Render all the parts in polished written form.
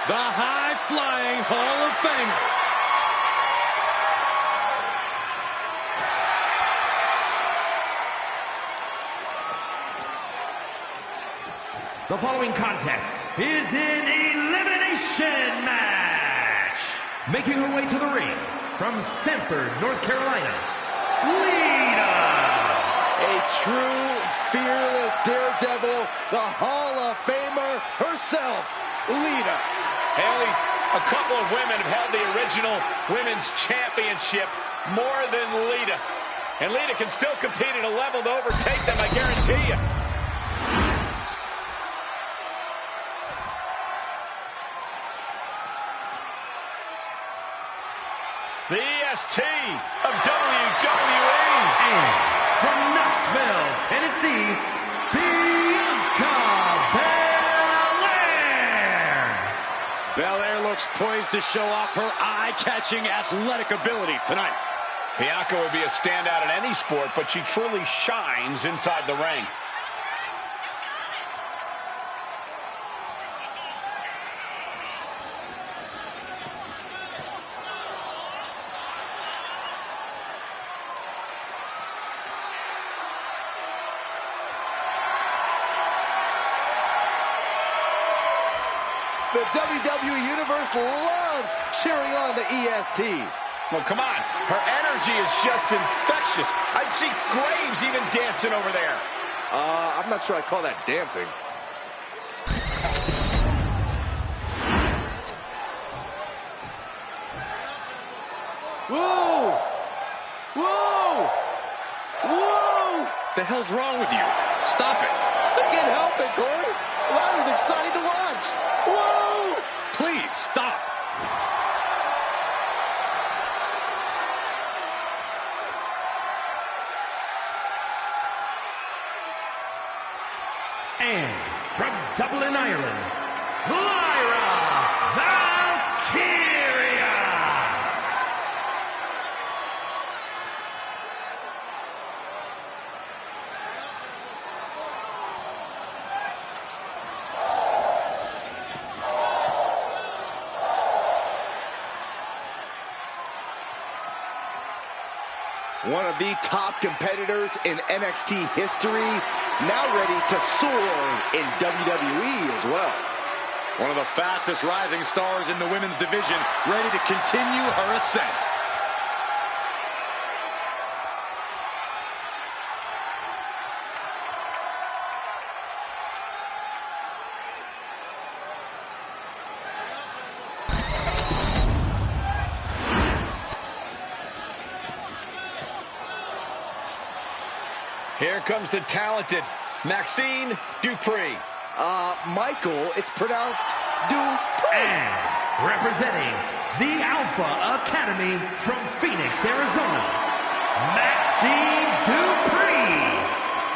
the high-flying Hall of Famer. The following contest is an elimination match. Making her way to the ring from Sanford, North Carolina, Lita. A true, fearless daredevil, the Hall of Famer herself, Lita. Haley, a couple of women have held the original Women's Championship more than Lita. And Lita can still compete at a level to overtake them, I guarantee you. The EST of WWE. And from Knoxville, Tennessee, Bianca Belair. Belair looks poised to show off her eye-catching athletic abilities tonight. Bianca would be a standout in any sport, but she truly shines inside the ring. The WWE Universe loves cheering on the EST. Well, come on. Her energy is just infectious. I see Graves even dancing over there. I'm not sure I call that dancing. Whoa! Whoa! Whoa! The hell's wrong with you? Stop it. I can't help it, Corey. That was exciting to watch. Whoa! Please, stop. And from Dublin, Ireland, Lyra Valkyria. One of the top competitors in NXT history, now ready to soar in WWE as well. One of the fastest rising stars in the women's division, ready to continue her ascent. Here comes the talented Maxine Dupree. Michael, it's pronounced Dupree. And representing the Alpha Academy from Phoenix, Arizona, Maxine Dupree.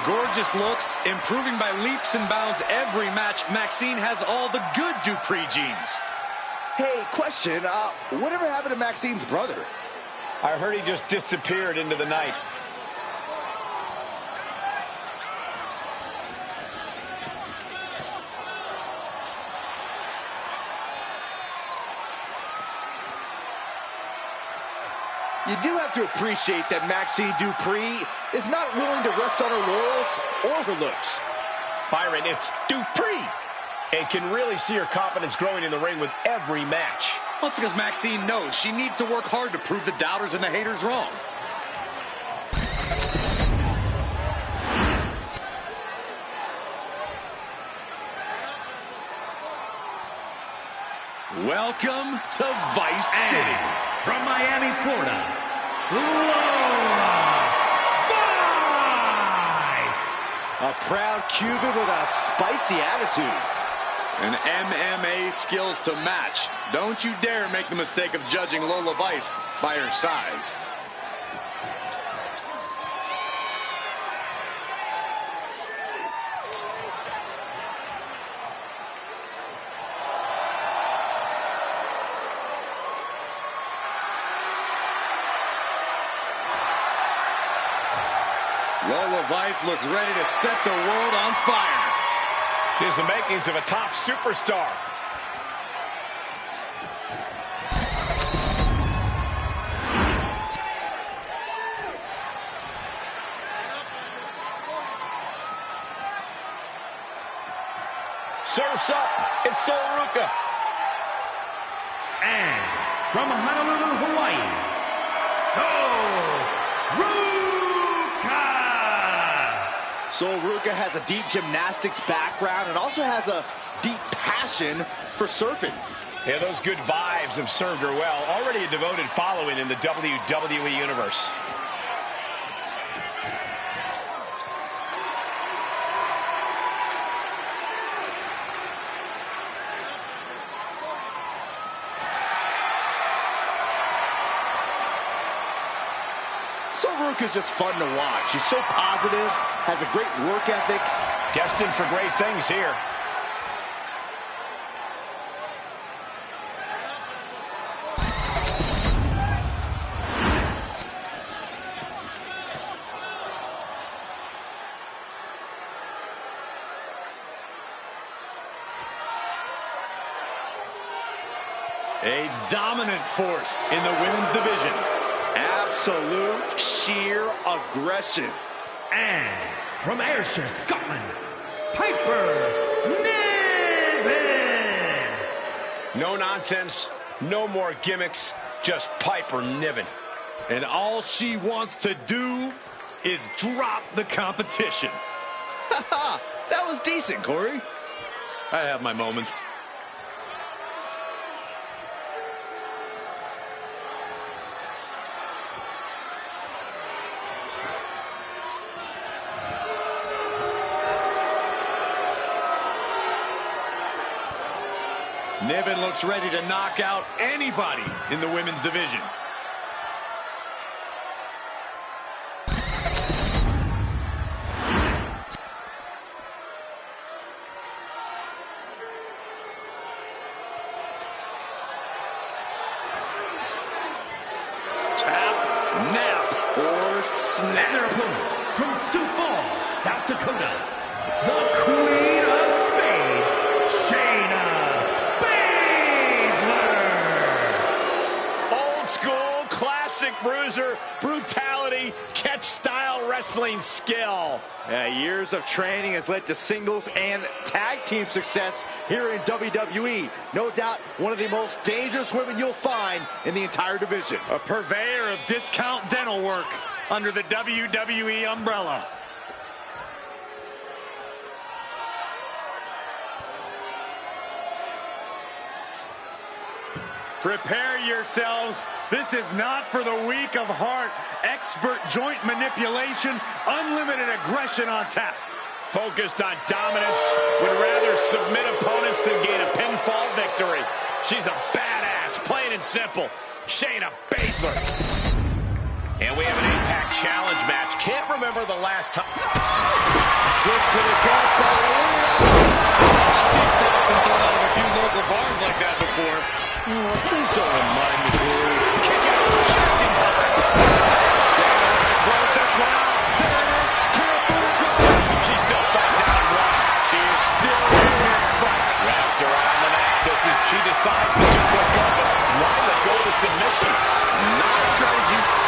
Gorgeous looks, improving by leaps and bounds every match. Maxine has all the good Dupree genes. Hey, question, whatever happened to Maxine's brother? I heard he just disappeared into the night. You do have to appreciate that Maxine Dupree is not willing to rest on her laurels or her looks. Byron, it's Dupree. And can really see her confidence growing in the ring with every match. Well, that's because Maxine knows she needs to work hard to prove the doubters and the haters wrong. Welcome to Vice City. From Miami, Florida, Lola Vice. A proud Cuban with a spicy attitude. And MMA skills to match. Don't you dare make the mistake of judging Lola Vice by her size. Lola Vice looks ready to set the world on fire. She has the makings of a top superstar. Surf's up. It's Sol Ruca. And from Honolulu, Hawaii, Sol Ruca. Sol Ruca has a deep gymnastics background and also has a deep passion for surfing. Yeah, those good vibes have served her well. Already a devoted following in the WWE Universe. Sol Ruca is just fun to watch. She's so positive, has a great work ethic. Destined for great things here. A dominant force in the women's division. Absolute sheer aggression. And from Ayrshire, Scotland, Piper Niven. No nonsense, no more gimmicks, just Piper Niven. And all she wants to do is drop the competition. That was decent, Corey. I have my moments. Niven looks ready to knock out anybody in the women's division. Tap, nap, or snap. And their opponent from Sioux Falls, South Dakota, the Queen of Spades, Shayna Baszler. Old school, classic bruiser, brutality, catch style wrestling skill. Years of training has led to singles and tag team success here in WWE. No doubt one of the most dangerous women you'll find in the entire division. A purveyor of discount dental work under the WWE umbrella. Prepare yourselves. This is not for the weak of heart. Expert joint manipulation, unlimited aggression on tap. Focused on dominance, would rather submit opponents than gain a pinfall victory. She's a badass, plain and simple. Shayna Baszler. And we have an Impact Challenge match. Can't remember the last time. Kick to the gut by Lita. I've seen Saxon thrown out of a few local bars like that before. Please don't remind me, Corey. Kick out, just in time. Close this one out. There it is. She still fights out and one. She is still in this fight. Wrapped around the neck. She decides to just let go, but why let go to submission? Not a strategy.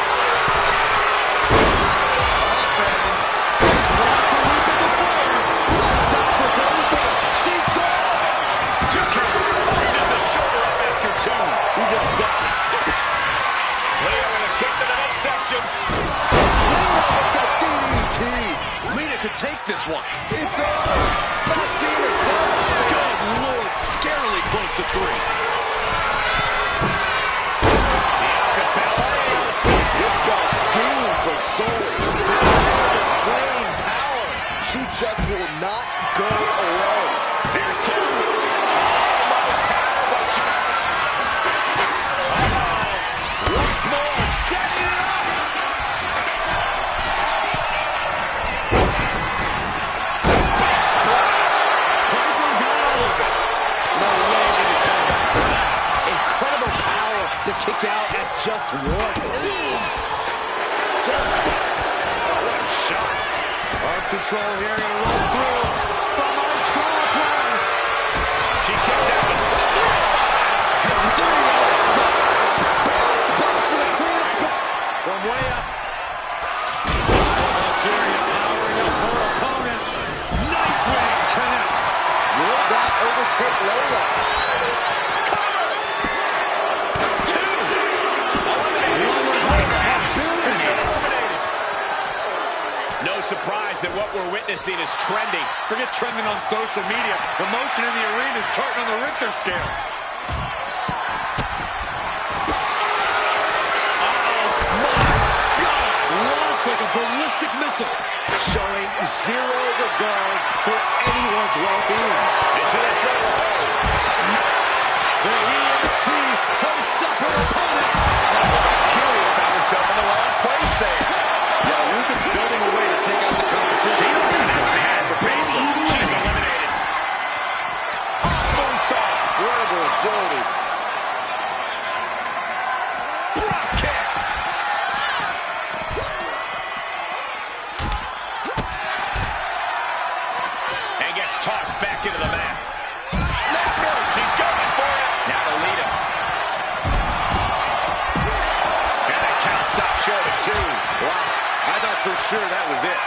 Take this one. It's over. Maxine is done. Good Lord, scarily close to 3. This guy's doomed for Sol. Displaying power. She just will not go away. There's 2. Almost had but once more, setting it up. To kick out at just 1. Just What a shot. Arm control here and roll through. From our strong plan. She kicks out. From way up. Algeria powering up her opponent. Nightwing connects. Will that overtake Lola. No surprise that what we're witnessing is trending. Forget trending on social media. The motion in the arena is charting on the Richter scale. Like a ballistic missile. Showing zero regard for anyone's well-being. Into this the EST hosts up her opponent. Curie found himself in the wrong place there. Yeah, Luca's building a way to take out the competition. She's eliminated. Moonsault. Incredible agility. Drop kick. And gets tossed back into the mat. Snapper. She's going for it. Now to lead him. And the count stops short of 2. Wow. I thought for sure that was it.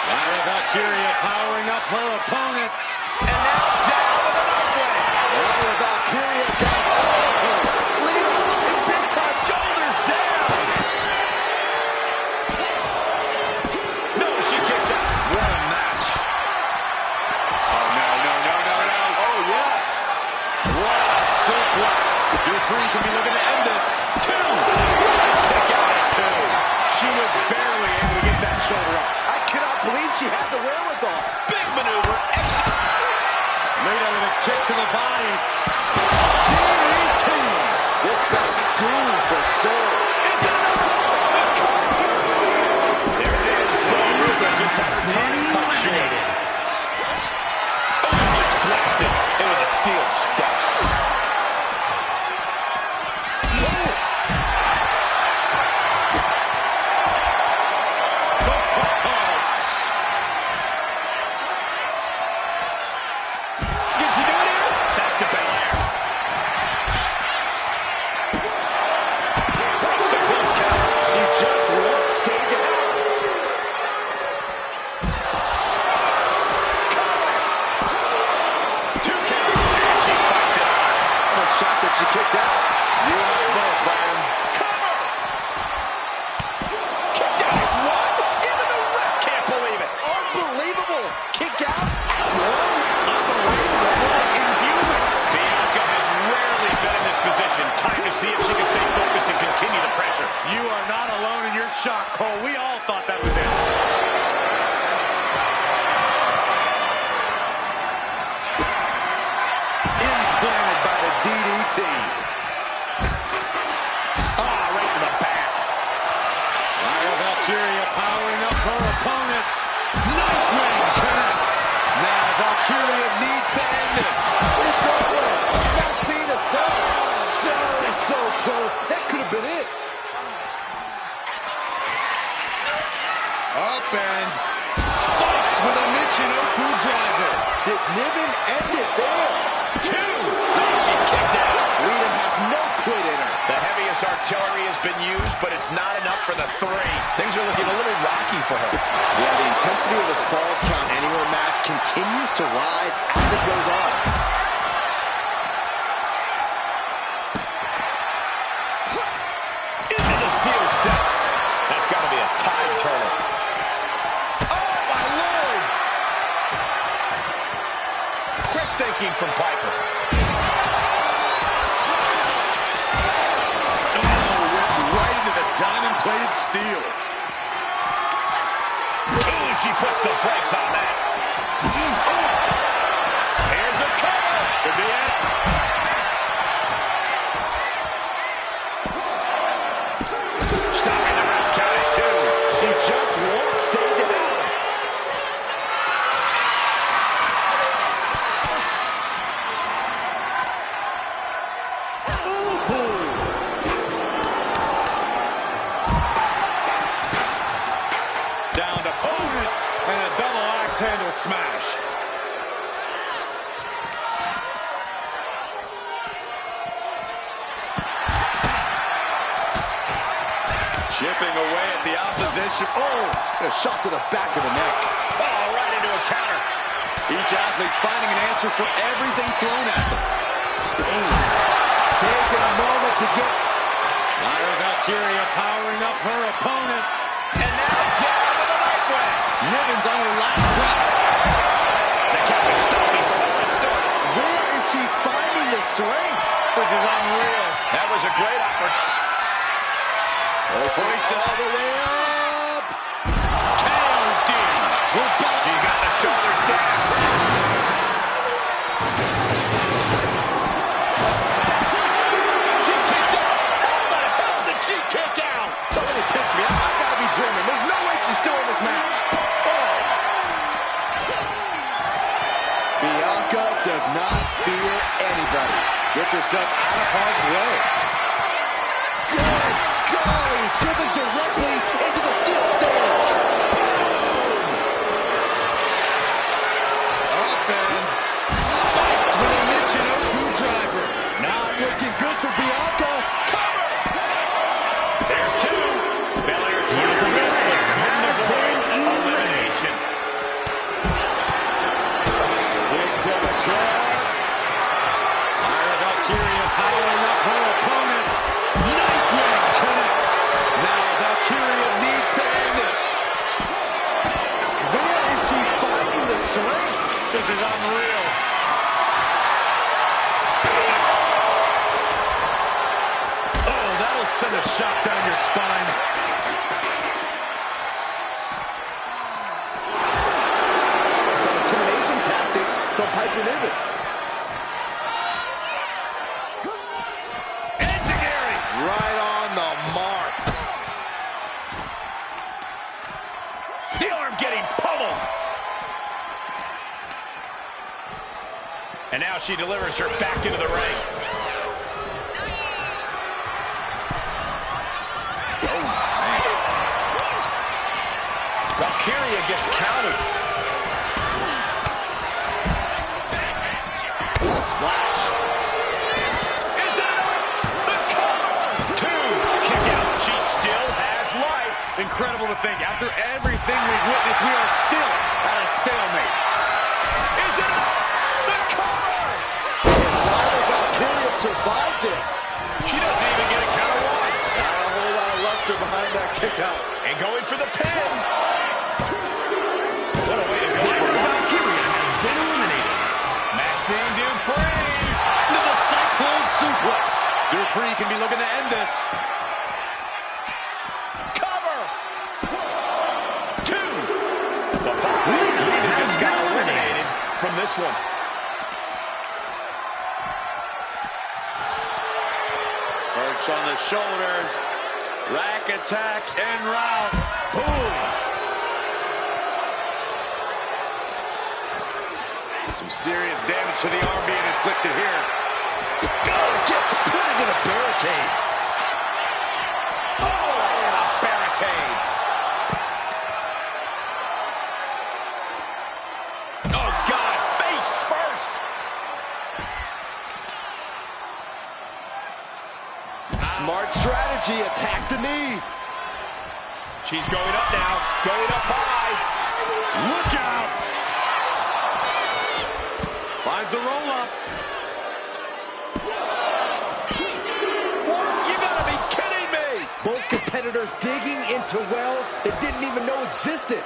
Lyra Valkyria powering up her opponent. And now down with an upway. Lyra Valkyria got Lita in big time. Shoulders down. No, she kicks out. What a match. Oh, no. Oh, yes. What a suplex. Dupree can be looking to end this. 2. Kick out at 2. She was barely able to get that shoulder up. I cannot believe she had the wherewithal. Big maneuver. Lita with a kick to the body. DDT. This guy's doomed for sure. There it is. So Ruben just had her time cut short. Gets blasted into the steel steps. Did she do it here? Back to Belair. Breaks the close count. She just won't stay down. Two count. And she fights it out. I'm shocked that she kicked out. You and I both, Byron. Cover. Kicked out at 1. Even the ref can't believe it. Unbelievable. Kick out at 1. Inhuman. Bianca has rarely been in this position. Time to see if she can stay focused and continue the pressure. You are not alone in your shock, Cole. We all thought that was it. Implanted by the DDT. Right to the back. Lyra Valkyria powering up her opponent. Nightwing connects. Now Valkyria needs to end this. It's over. Maxine is done. So close. That could have been it. Up and spiked with a Michinoku driver. Did Niven end it there? 2. Oh, she kicked out. Lita has no quit in her. The heaviest artillery has been used, but it's not enough for the 3. Things are looking a little rocky for her. Yeah, the intensity of this Falls Count Anywhere match continues to rise as it goes on. Into the steel steps. That's got to be a tide turner. Oh, my Lord. Quick thinking from Piper. Right into the diamond-plated steel. Ooh, she puts the brakes on that. Here's a cover. Could be it. Stopping the rest count at 2. She just won't stay down. Down to opponent and a double axe handle smash. Chipping away at the opposition. Oh, a shot to the back of the neck. Oh, right into a counter. Each athlete finding an answer for everything thrown at them. Boom. Taking a moment to get... Lyra Valkyria powering up her opponent. And now down with a leg break. Niven's on her last breath. The count is stopping before it started. Where is she finding the strength? This is unreal. That was a great opportunity. Hoisted all the way up. KOD. She got the shoulders down. She kicked out. How the hell did she kick out? Somebody pissed me off. I gotta be dreaming. There's no way she's still in this match. Oh. Bianca does not fear anybody. Gets herself out of harm's way. Good golly, driven directly into the steel stairs. Up and spiked with a Michinoku driver. Not looking good for Bianca. Cover! There's two. Belair Jr. gets the curtain avoid elimination. Big to the crowd. Lyra Valkyria powering up her opponent. Knife leg connects. Now Valkyria needs to end this. Where is she finding the strength? This is unreal. Oh, that'll send a shot down your spine. Some intimidation tactics from Piper Niven. Enziguri. Right on the mark. The arm getting pummeled. And now she delivers her back into the ring. Valkyria gets countered. What a splash. Is it enough? The cover! Two. Kick out. She still has life. Incredible to think. After everything we've witnessed, we are still at a stalemate. Is it enough? The cover! Lyra Valkyria survived this. She doesn't even get a counter one. Not a whole lot of luster behind that kick out. And going for the pin. What a way to go. Lyra Valkyria has been eliminated. Maxine Dupree. Into the cyclone suplex. Dupree can be looking to end this. Cover. Two. The Valkyria just got eliminated from this one. Perch on the shoulders. Rack attack en route. Boom. Some serious damage to the arm being inflicted here. Oh, gets put into the barricade. Oh, and a barricade. Oh, God, face first. Smart strategy, attack the knee. She's going up now, going up high. Look out. Finds the roll up. You gotta be kidding me! Both competitors digging into wells they didn't even know existed.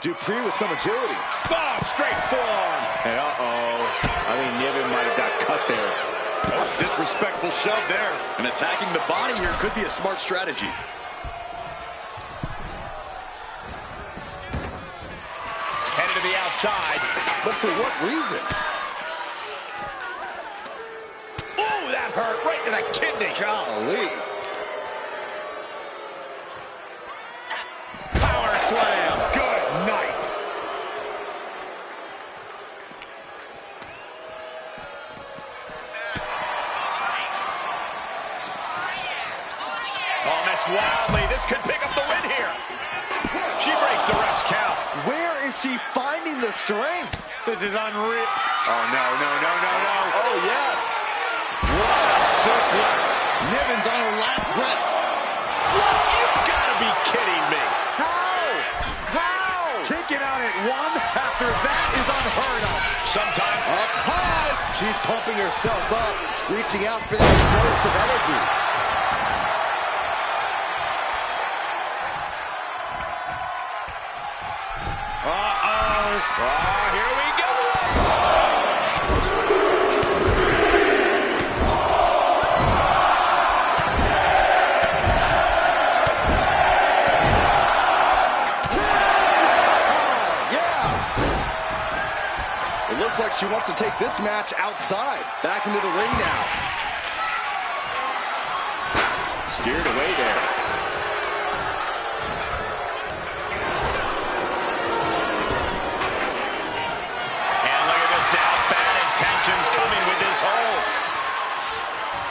Dupree with some agility. Oh, straight forearm. And I think Niven might have got cut there. Oh, disrespectful shove there. And attacking the body here could be a smart strategy. Headed to the outside. But for what reason? Ooh, that hurt right to the kidney. Golly. Power slam. Good night. Oh, missed wildly. This could pick up the win here. She breaks the ref's count. Where is she finding the strength? This is unreal. Oh, no. Oh, yes. What a suplex. Niven's on her last breath. Look, you've got to be kidding me. pumping herself up, reaching out for that burst of energy. Oh, here we go. It looks like she wants to take this match outside. Back into the ring now. Steered away there. And look at this now. Bad intentions coming with this hold.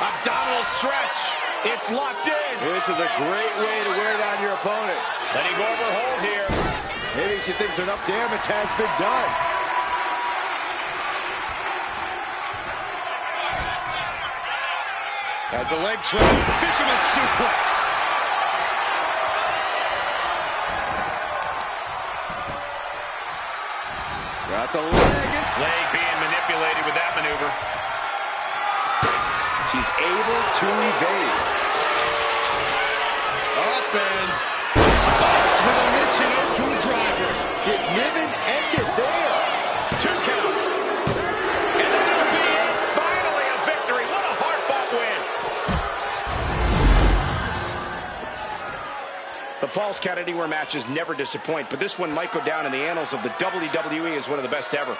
Abdominal stretch. It's locked in. This is a great way to wear down your opponent. Letting go of her hold here. Maybe she thinks enough damage has been done. As the leg trap, fisherman suplex. Got the leg. Leg being manipulated with that maneuver. She's able to evade. Up and spiked with a Michinoku driver. Did Niven end it there? 2 count. And that'll be it. Finally a victory. What a hard-fought win. The Falls Count Anywhere matches never disappoint, but this one might go down in the annals of the WWE as one of the best ever.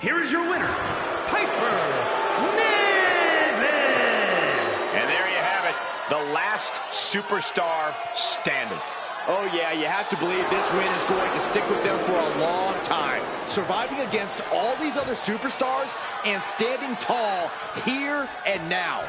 Here is your winner, Piper Niven! And there you have it, the last superstar standing. Oh yeah, you have to believe this win is going to stick with them for a long time. Surviving against all these other superstars and standing tall here and now.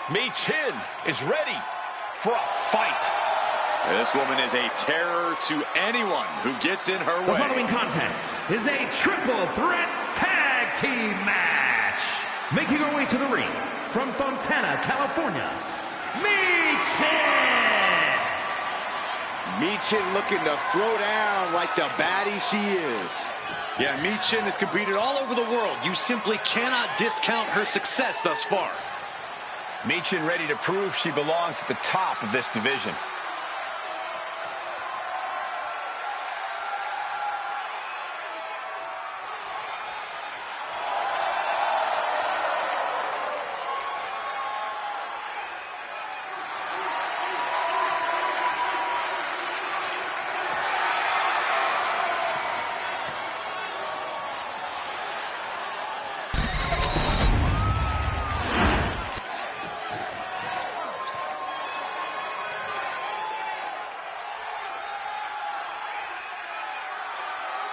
Michin is ready for a fight. This woman is a terror to anyone who gets in her way. The following contest is a triple threat tag team match. Making her way to the ring from Fontana, California, Michin! Michin looking to throw down like the baddie she is. Yeah, Michin has competed all over the world. You simply cannot discount her success thus far. Michin ready to prove she belongs at the top of this division.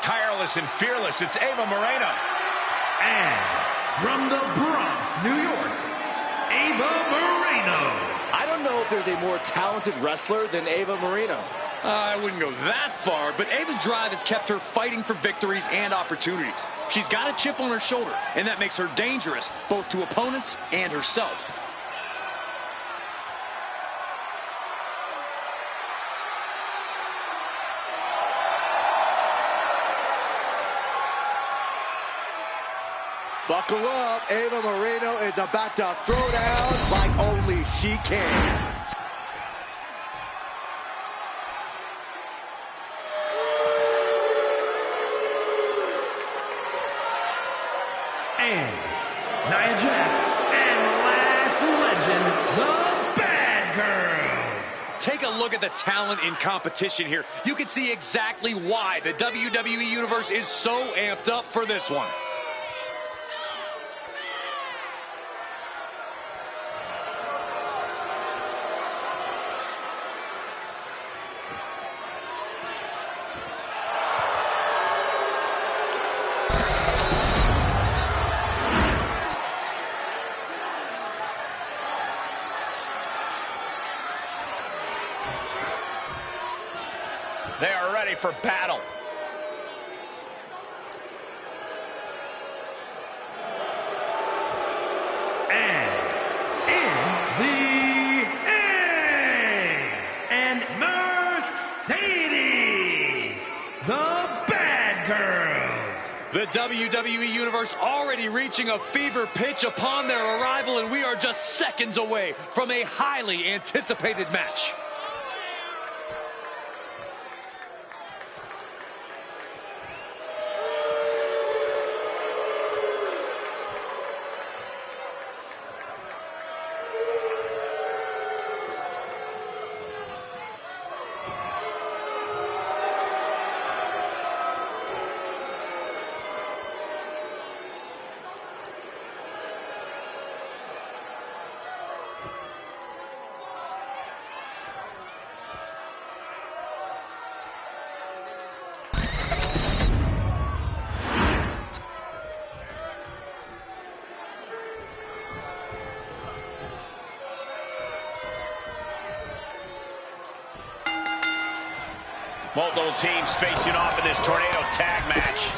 Tireless and fearless, it's Ava Moreno. And from the Bronx, New York, Ava Moreno. I don't know if there's a more talented wrestler than Ava Moreno. I wouldn't go that far, but Ava's drive has kept her fighting for victories and opportunities. She's got a chip on her shoulder, and that makes her dangerous both to opponents and herself. Buckle up, Ava Moreno is about to throw down like only she can. And Nia Jax and last legend, the Bad Girls. Take a look at the talent in competition here. You can see exactly why the WWE Universe is so amped up for this one. They are ready for battle. And in the ring, and Mercedes, the Bad Girls. The WWE Universe already reaching a fever pitch upon their arrival, and we are just seconds away from a highly anticipated match. Multiple teams facing off in this tornado tag match.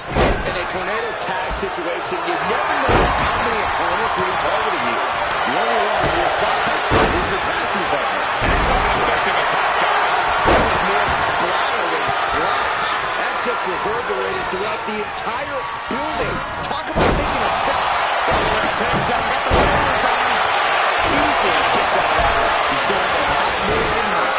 In a tornado tag situation, you never know how many opponents will be targeting you. The only one on your side is your tag team partner. And it wasn't effective attack, guys. That was more splatter than splash. That just reverberated throughout the entire building. Talk about making a step. Easily kicks out of that. She still has a lot more in her.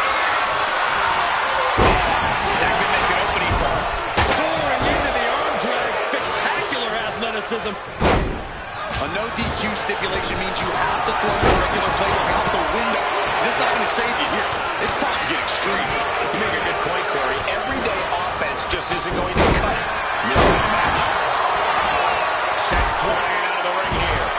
That could make an opening for her. Soaring into the arm drag, spectacular athleticism. A no DQ stipulation means you have to throw your regular playbook out the window. It's not going to save you here. It's time to get extreme. You make a good point, Corey. Everyday offense just isn't going to cut it in this kind of match. Sent flying out of the ring here.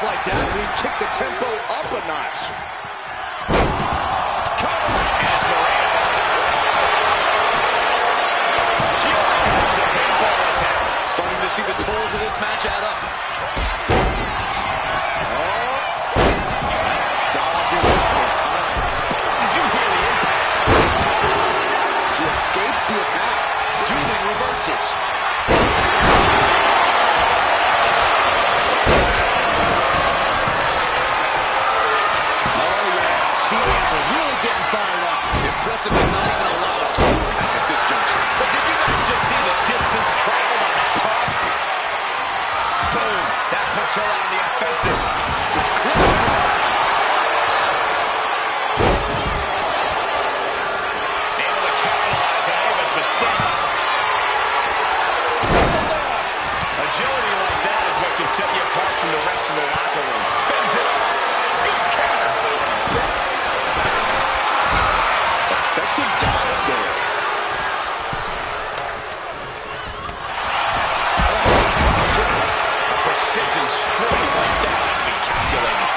Just like that, we kick the tempo up a notch. Starting to see the tolls of this match add up. Did you hear the impact? She escapes the attack. Dueling reverses. Oh yeah, she is really getting fired up. Impressive to not even allow a two count at this juncture. But did you guys just see the distance traveled on that toss? Boom. That puts her on the offensive. Able to capitalize on Ava's mistake. Agility like that is what can set you apart from the rest of the locker room. Fends it off. Good counter. Effective dodge there. Precision straight like that had to be calculated.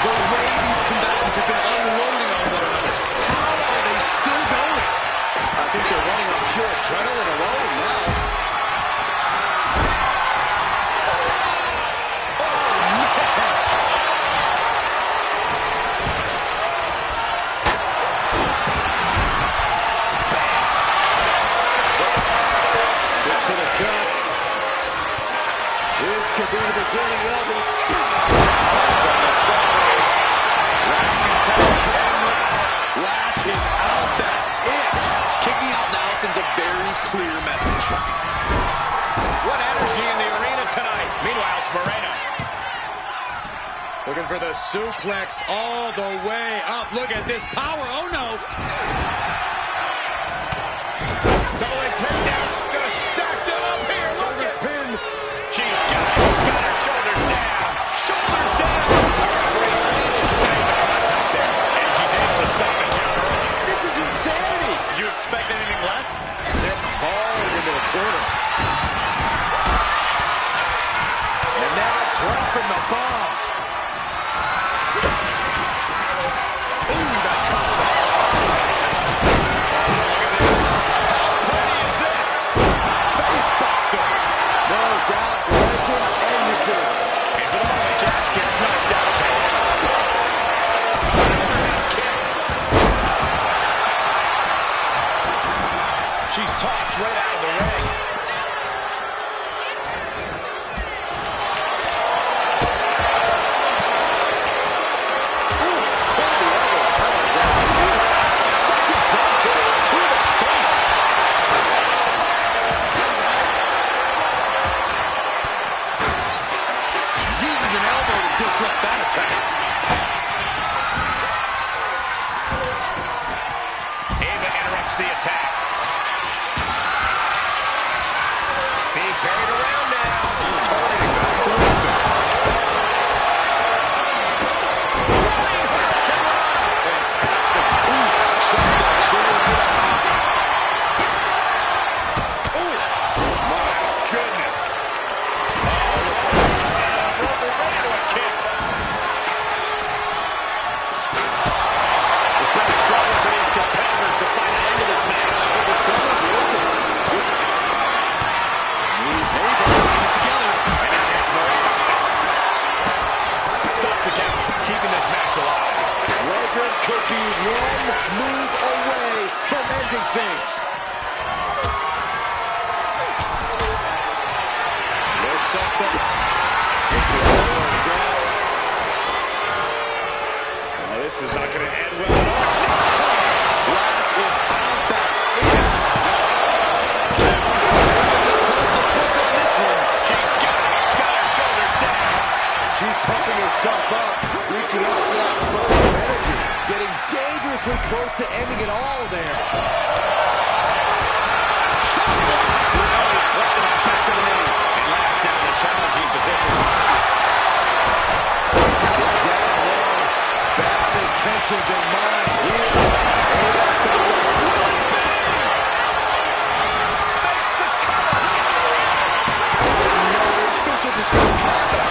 The way these combatants have been unloading on one another. How are they still going? I think they're running on pure adrenaline alone now. Kick to the gut. This could be the beginning of the... Lash is out. That's it. Kicking out now sends a very clear message. What energy in the arena tonight. Meanwhile, it's Moreno. Looking for the suplex all the way up. Look at this power. Oh, no. Double takedown. Gonna stack them up here. Look at Pin. She's got her shoulders down. Shoulders down. And she's able to stop and counter. This is insanity. Did you expect anything less? Set hard into the corner. And now dropping the bombs. Ooh, that combo. Look at this. How pretty is this? Face buster. No doubt, legend and the goods. And for the moment, Jax gets knocked out. Overhead kick. She's tossed right out of the ring. Disrupt that attack. Ava interrupts the attack. Being carried around now. Turning back to Lifter. Running hurricane run. Fantastic boots. Check that chair. Oh, my goodness. Right into a kick. It's been a struggle for these competitors to find an end to this match. The struggle's working. Together. And now here's Moreno. Stops the count, keeping this match alive. Legend could be one move away from ending things. Looks up the... This is not going to end well at all. Lash is out. That's it. She's got her shoulders down. She's pumping herself up, reaching out for that burst of energy, getting dangerously close to ending it all there. Right to the back of the knee. And Lash down in a challenging position. Get down low. Bad intentions in mind here. Makes the cover. No official disqualification.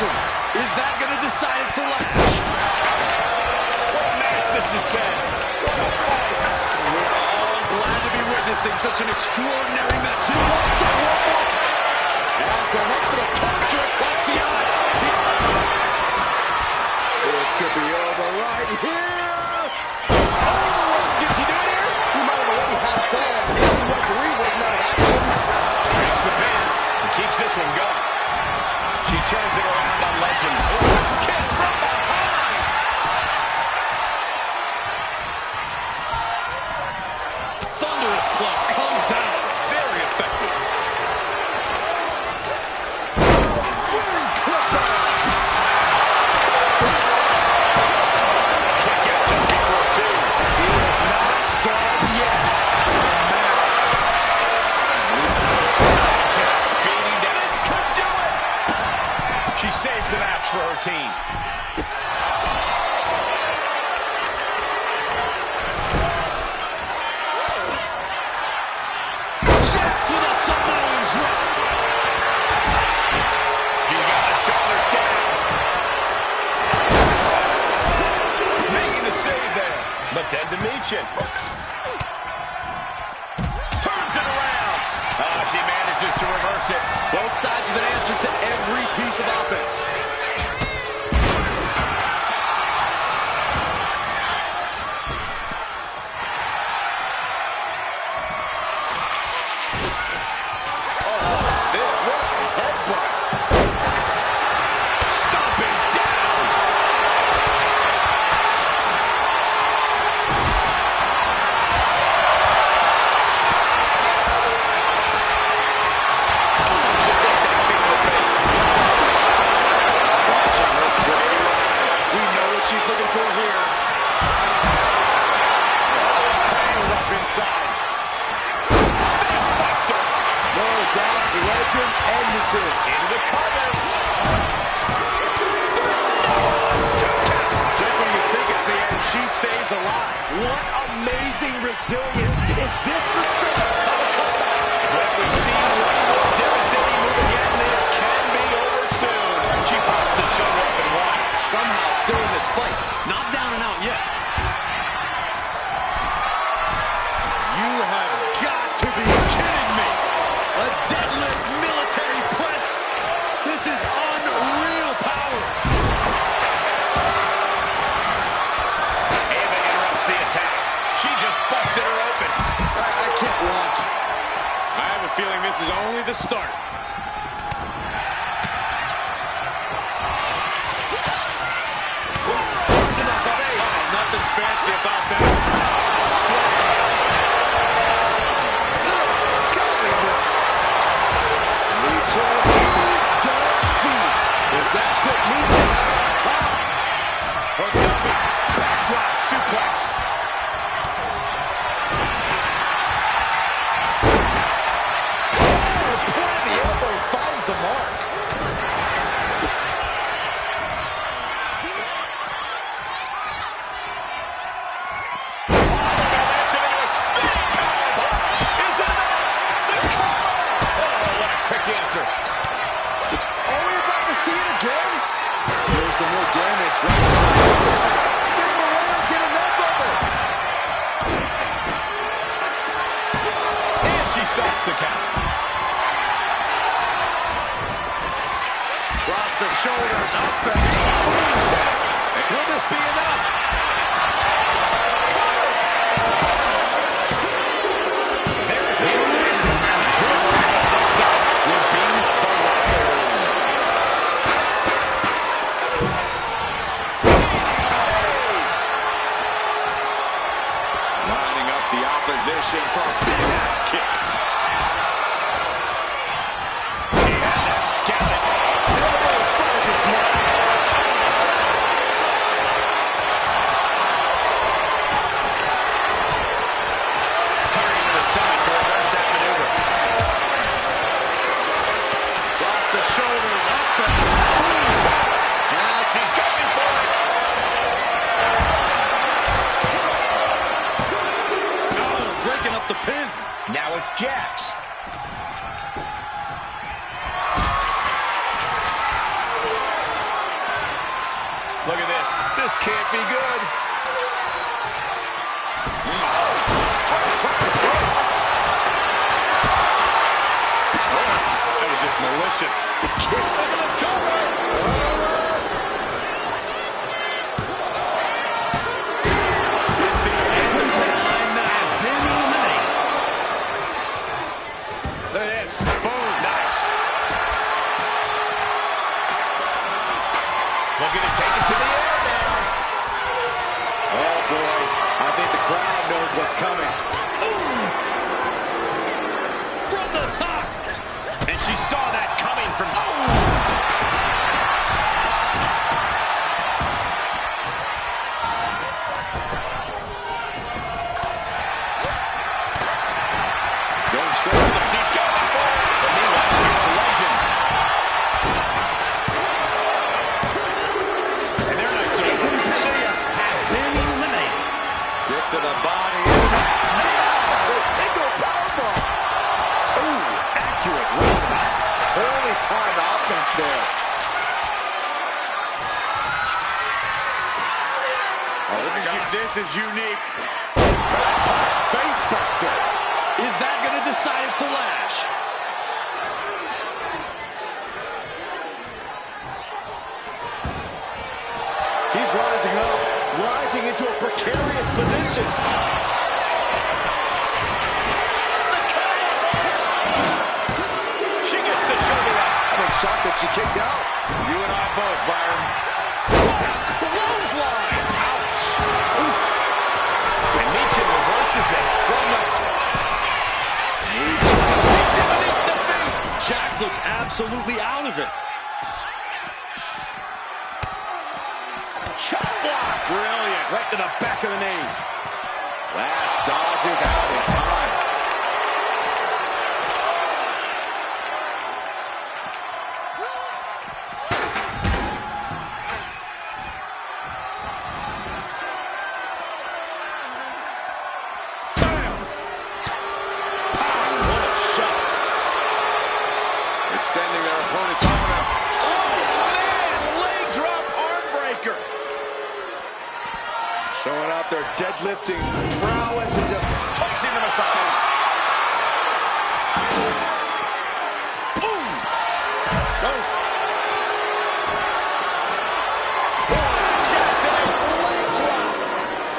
submission. Is that going to decide it for life? What a match this has been. What a fight. We're all glad to be witnessing such an extraordinary match. He wants it one more time. As the hook for the torture. Watch the eyes. This could be over right here. Oh, did she do it here? We might have already had a fan. If the referee was not active. Breaks the pin and keeps this one going. She turns it around on Legend. Kick from behind. Thunderous club comes down. Very effective. Kick out just before two. He is not done yet. Just beating down. This could do it. She saved the match for her team. Jax with a Samoan drop. She got the shoulders down. Making the save there. But then Dimension turns it around. She manages to reverse it. Both sides with an answer to every piece of offense. What amazing resilience. Is this the start of a comeback? When we see one more devastating move again, this can be over soon. She pops the shoulder up and one. Somehow still in this fight. Not down and out yet. You have got to be kidding me. A deadlift military press. This is unreal power. The attack. She just busted her open. I can't watch. I have a feeling this is only the start. Nothing fancy about that. Does that put Nietzsche on top? Hooked up. Backdrop suplex. The elbow finds the mark. Answer. Are we about to see it again? There's some more damage right now. Get enough of it. And she starts the count. Drop the shoulders up and will this be enough? There's the reason. Would be the Lining up the opposition for a big axe kick. She had that scouted. Turning to the stomach to reverse that maneuver. Drop the shoulders up and Now she's going for it. breaking up the pin. Now it's Jax. can't be good. That was just malicious. Kicks into the cover. It's the end of the line now. There it is. Boom. Nice. Looking to take it to the air now. Oh, boy. I think the crowd knows what's coming. From the top. And she saw that coming from... Going straight to the... She's going for it. But meanwhile, here's a legend. And they're not so easy to see ya. Has been eliminated. Get to the body. Into a powerbomb. Ooh, accurate roundhouse. Early time offense there. Oh, this is unique. Face buster. Is that going to decide it for Lash? She's rising up, rising into a precarious position. She gets the shoulder up. I'm shocked that she kicked out. You and I both, Byron. Clothesline. Ouch. Oof. And Meechin reverses it. From the Jax looks absolutely out of it. Chop block. Brilliant. Right to the back of the knee. Lash dodges out in time. What a shot. Extending their opponent's arm out. Oh, man. Leg drop arm breaker. Showing out their deadlifting prowess and just Tossing them aside. boom. No. Jackson. Leg drop.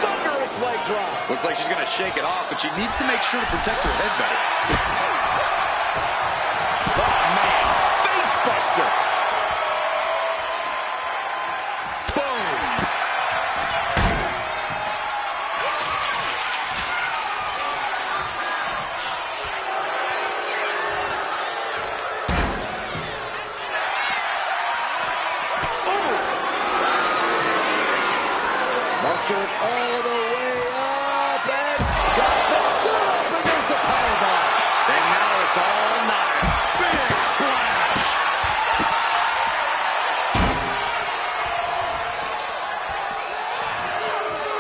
Thunderous leg drop. Looks like she's going to shake it off, but she needs to make sure to protect her head better. Oh, man. Face buster. Boom. Muscle all the way up and got the set up and there's the powerbomb. And now it's all night. Big splash.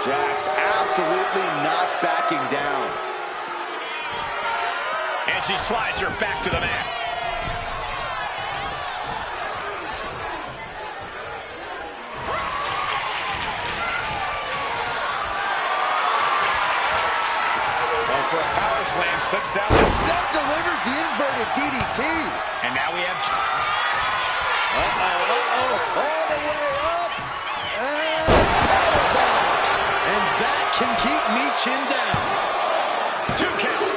Jax absolutely not backing down. And she slides her back to the mat. Going for a power slam, slips down. Instead delivers the inverted DDT. And now we have... Uh-oh. All the way up. And powerbomb. And that can keep Meechin down. 2 count.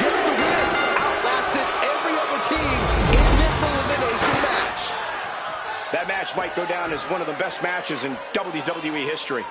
Gets the win. Outlasted every other team in this elimination match. That match might go down as one of the best matches in WWE history.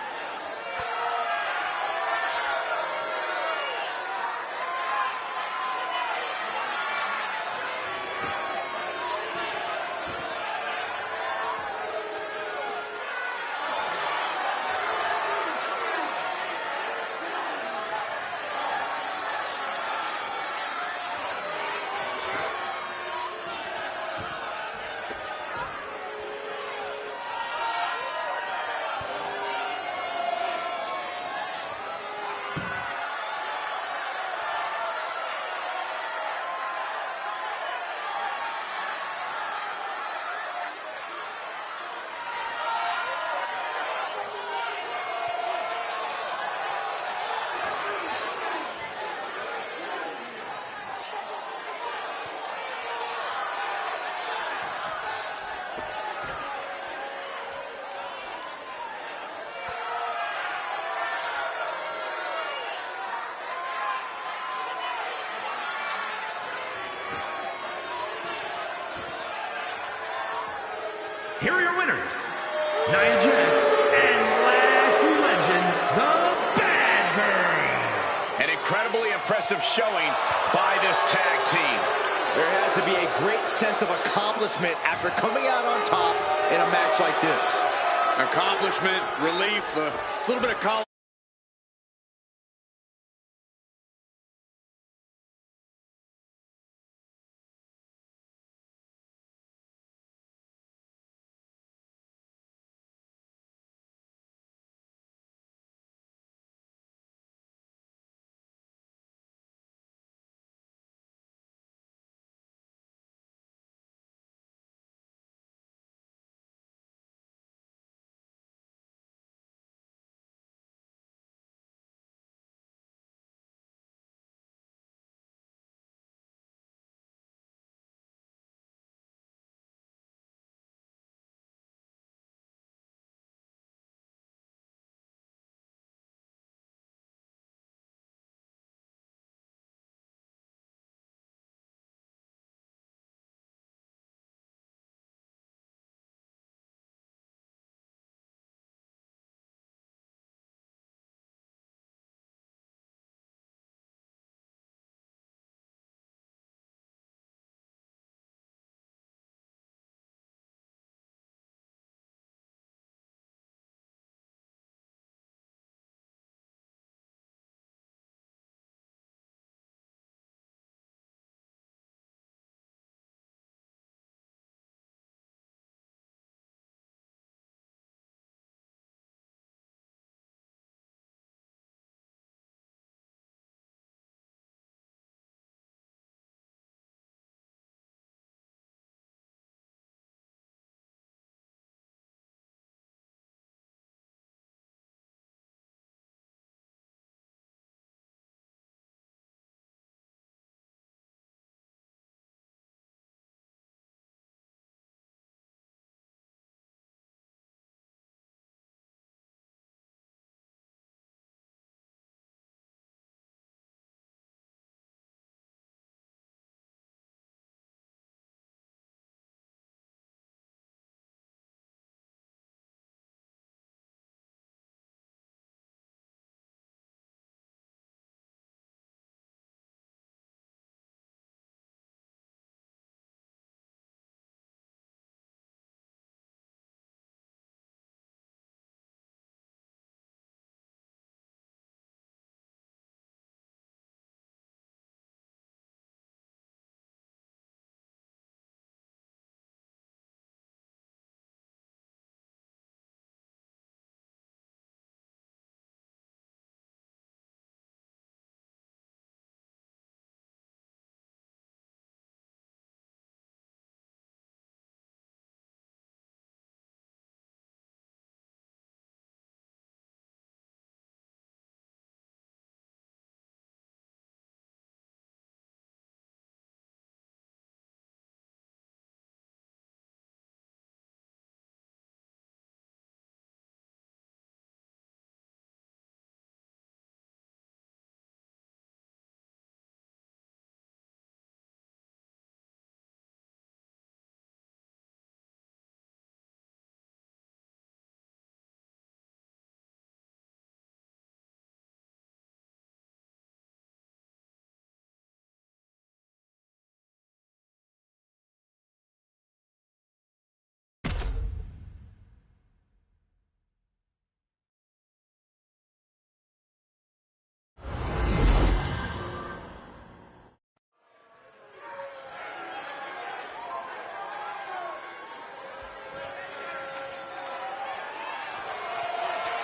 here are your winners, Nia Jax and Lash Legend, the Bad Girls. An incredibly impressive showing by this tag team. There has to be a great sense of accomplishment after coming out on top in a match like this. Accomplishment, relief, a little bit of confidence.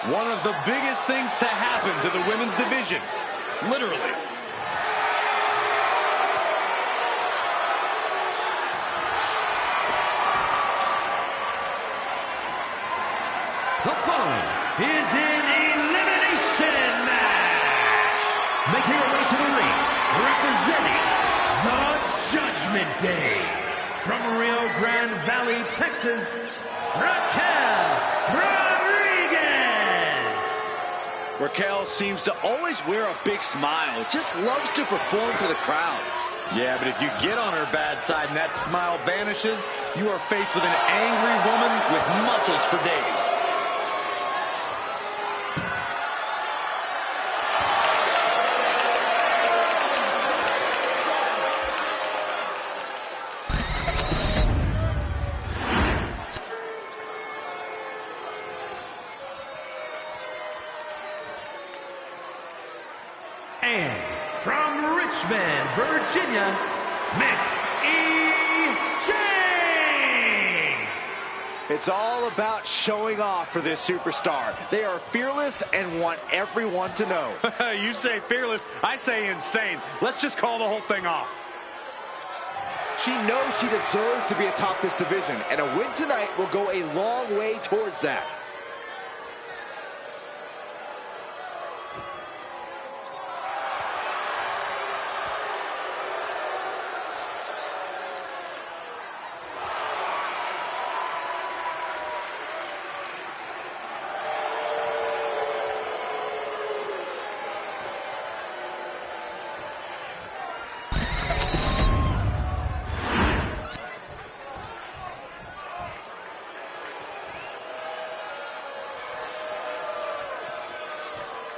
One of the biggest things to happen to the women's division. Literally. The following is an elimination match. Making her way to the ring, representing the Judgment Day. From Rio Grande Valley, Texas, Raquel Rodriguez. Raquel seems to always wear a big smile. Just loves to perform for the crowd. Yeah, but if you get on her bad side and that smile vanishes, you are faced with an angry woman with muscles for days. And from Richmond, Virginia, James. It's all about showing off for this superstar. They are fearless and want everyone to know. You say fearless, I say insane. Let's just call the whole thing off. She knows she deserves to be atop this division, and a win tonight will go a long way towards that.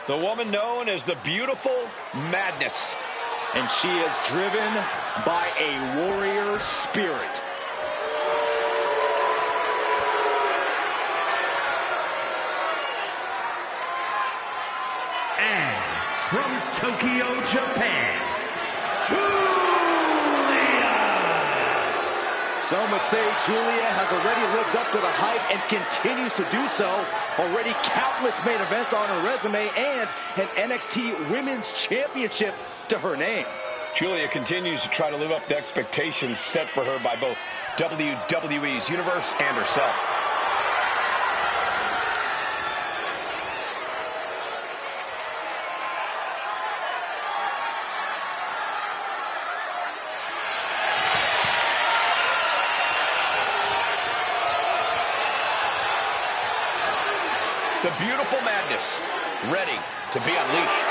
The woman known as the Beautiful Madness. And she is driven by a warrior spirit. And from Tokyo, Japan, Some would say Julia has already lived up to the hype and continues to do so. Already countless main events on her resume and an NXT Women's Championship to her name. Julia continues to try to live up to expectations set for her by both WWE's Universe and herself. The Beautiful Madness, ready to be unleashed.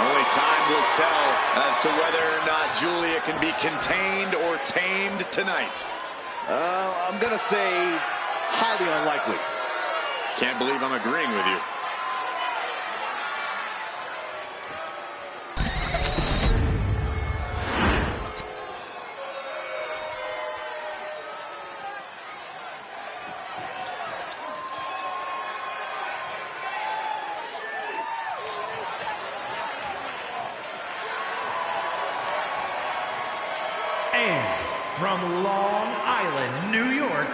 Only time will tell as to whether or not Julia can be contained or tamed tonight. I'm going to say highly unlikely. Can't believe I'm agreeing with you. And from Long Island, New York,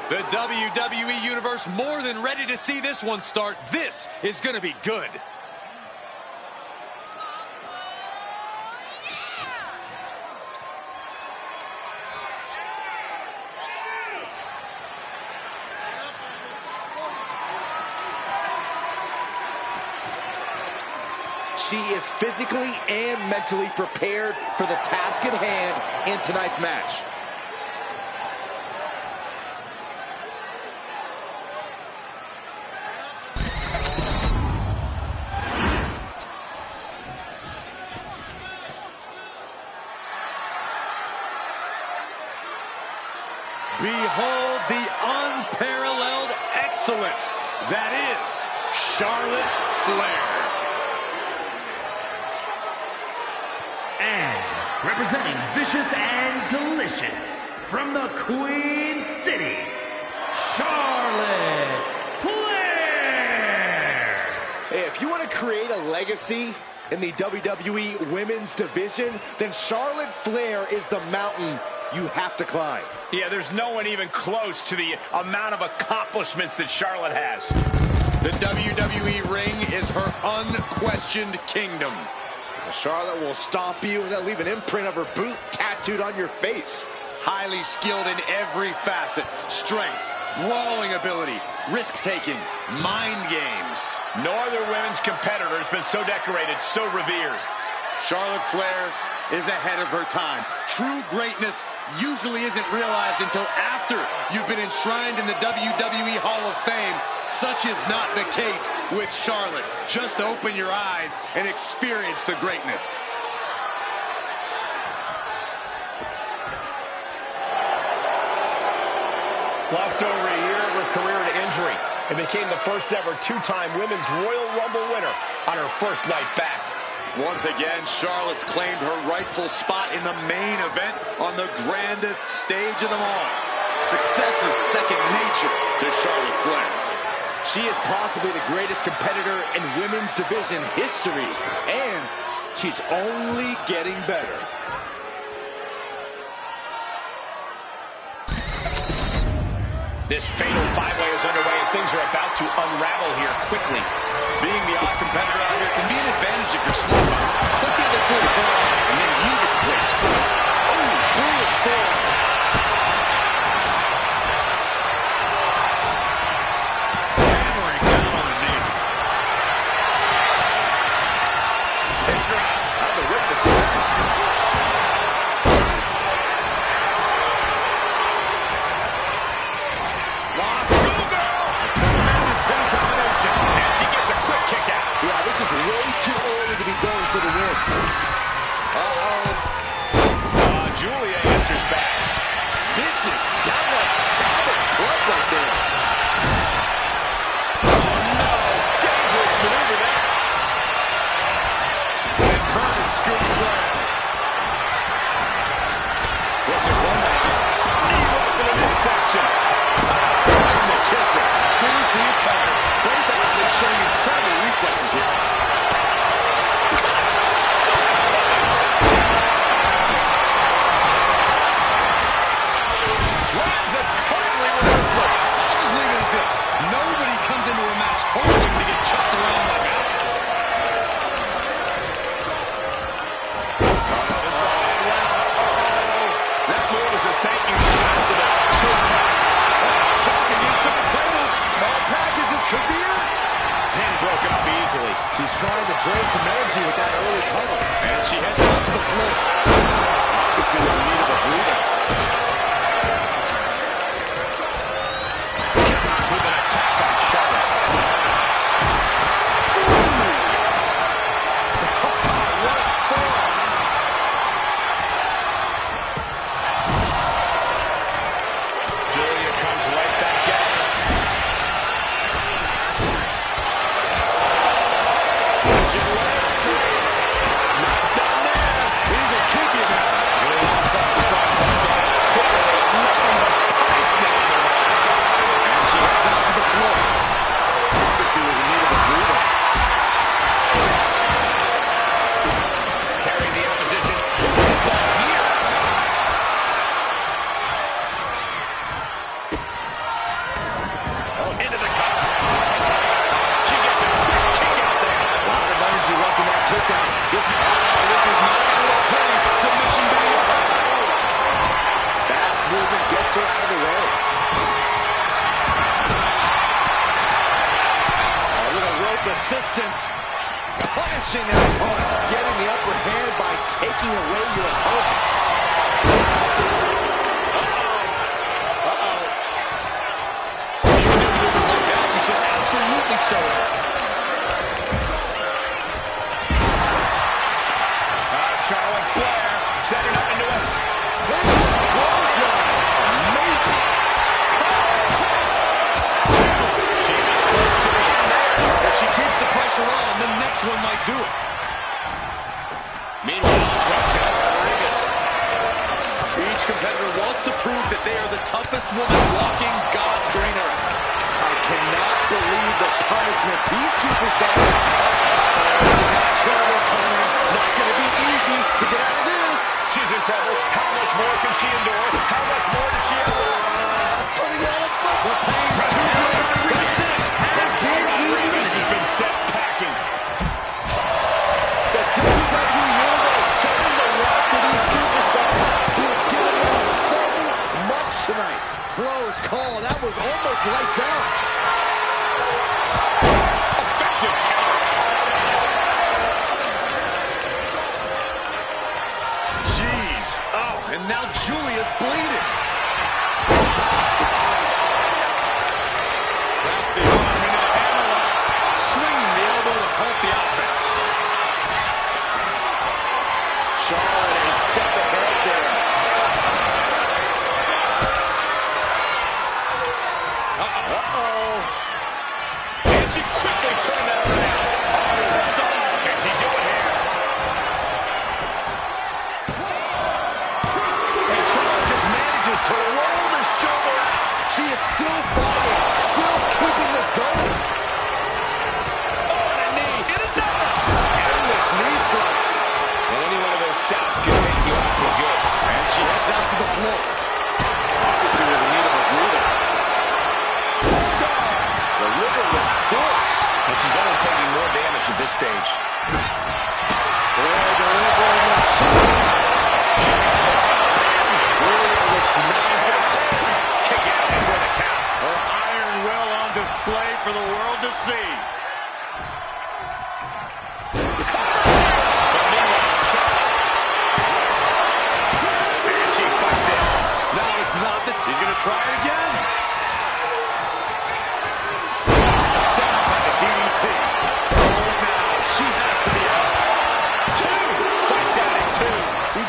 The WWE Universe more than ready to see this one start. This is going to be good. She is physically and mentally prepared for the task at hand in tonight's match. Behold the unparalleled excellence that is Charlotte Flair. and representing Vicious and Delicious from the Queen City, Charlotte Flair. Hey, if you want to create a legacy in the WWE Women's Division, then Charlotte Flair is the mountain you have to climb. Yeah, there's no one even close to the amount of accomplishments that Charlotte has. The WWE ring is her unquestioned kingdom. Charlotte will stomp you and then leave an imprint of her boot tattooed on your face. Highly skilled in every facet. Strength, brawling ability, risk-taking, mind games. No other women's competitor has been so decorated, so revered. Charlotte Flair is ahead of her time. True greatness usually isn't realized until after you've been enshrined in the WWE Hall of Fame. Such is not the case with Charlotte. Just open your eyes and experience the greatness. Lost over a year of her career to injury and became the first ever two-time Women's Royal Rumble winner on her first night back. Once again, Charlotte's claimed her rightful spot in the main event on the grandest stage of them all. Success is second nature to Charlotte Flair. She is possibly the greatest competitor in women's division history, and she's only getting better. This fatal five-way is underway, and things are about to unravel here quickly. Being the odd competitor out here can be an advantage if you're smart. Put the other foot forward, and then you get to play sport. Oh, brutal forward. Hammering down on the knee. Big drop. I've been witnessing that. Way too early to be going for the win. Julia answers back. Vicious, downright savage club right there. Oh, no. Dangerous maneuver there. Inverted scoop slam. Knee right to the midsection. Right in the kisser. Didn't see it coming. Both athletes showing incredible reflexes here. Nobody comes into a match hoping to get chucked around like that. That move is a thank you shot to the Shocking inside cradle. All packages could be it. pin broken up easily. She's trying to drain some energy with that early cover. And she heads out to the floor. Obviously was in need of a breather. With an attack on Charlotte. Julia comes right back at her. Not done there. He's a keep you now. Really outside strikes like that. It's clearly nothing but punishment. And she heads out to the floor. Obviously was in need of a breather. Carrying the opposition. Football here. Oh, into the cover. She gets a quick kick out there. A lot of energy left in that takedown. This is not going to look pretty. Submission being Fast movement gets her out of the way. A little rope assistance. Punishing an opponent. Getting the upper hand by taking away your opponents. You should absolutely show it. Charlotte Flair setting up into a Amazing. She was close to the end there. If she keeps the pressure on, the next one might do it. Meanwhile, it's Raquel Rodriguez. Each competitor wants to prove that they are the toughest woman walking God's green earth. I cannot believe the punishment these superstars are trouble coming. Not going to be easy to get out of this. She's in trouble. How much more can she endure? How much more does she have? Putting out a foot. The pain's too great. That's it. Rodriguez has been set packing. The WWE Universe setting the rock for these superstars who have given them so much tonight. Close call. That was almost lights out. Effective counter. Jeez. Oh, and now Julia's bleeding. Wraps the arm into the hammerlock. Swinging the elbow to halt the offense. Charlotte a step ahead there.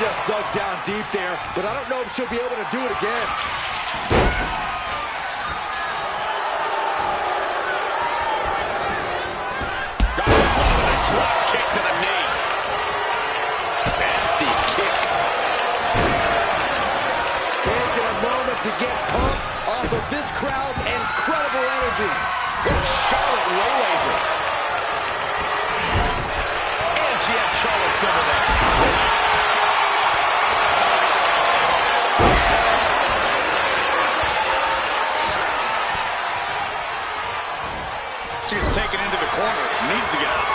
just dug down deep there, but I don't know if she'll be able to do it again. Drop kick to the knee. Nasty kick. Taking a moment to get pumped off of this crowd's incredible energy. What a Charlotte roll-laser. And she had Charlotte's number there. She's taken into the corner. Needs to get out.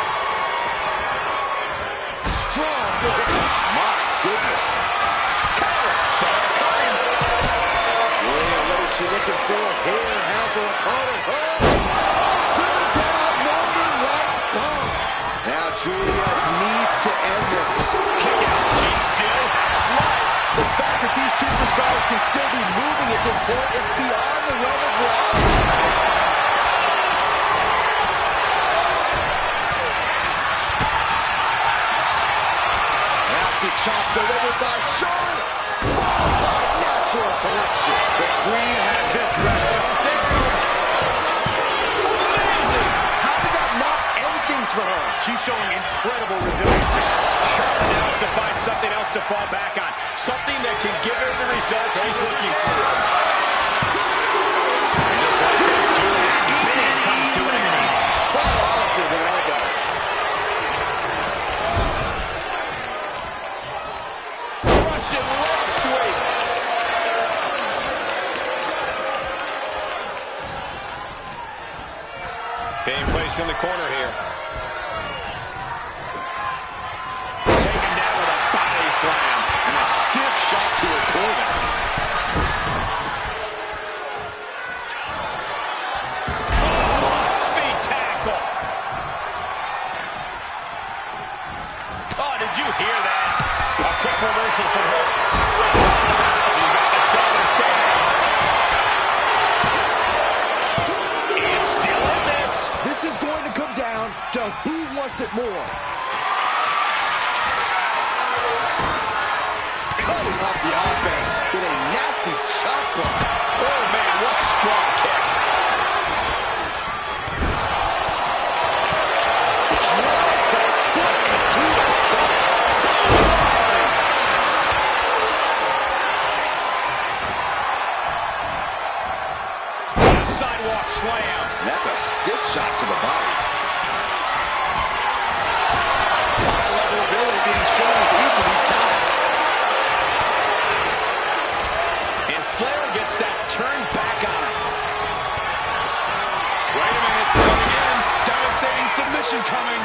Strong. My goodness. Charlotte coming. Yeah, what is she looking for here? How's her opponent? Driven down, Northern Lights bomb. Now Julia needs to end this. Kick out. She still has life. The fact that these superstars can still be moving at this point is beyond the realm of reality. Chop delivered by Charlotte, followed by natural selection. The Queen has this wrapped. Amazing! How did that not end things for her? She's showing incredible resiliency. Charlotte now has to find something else to fall back on. Something that can give her the result she's looking for. And just like that, Julia's bid comes to an end. Far off with an elbow. Russian leg sweep. Being placed in the corner here. Taken down with a body slam. And a stiff shot to her core there. Feet tackle. Oh, did you hear that? A quick reversal from her. You got the shoulders down. And still in this. This is going to come down to who wants it more. Cutting off the offense with a nasty chop block. Oh, man, what a strong kick. Drives a foot into the stomach. A sidewalk slam. And that's a stiff shot to the body. High level ability being shown with each of these counts. And Flair gets that turn back on him. Wait a minute, setting in. Devastating submission coming.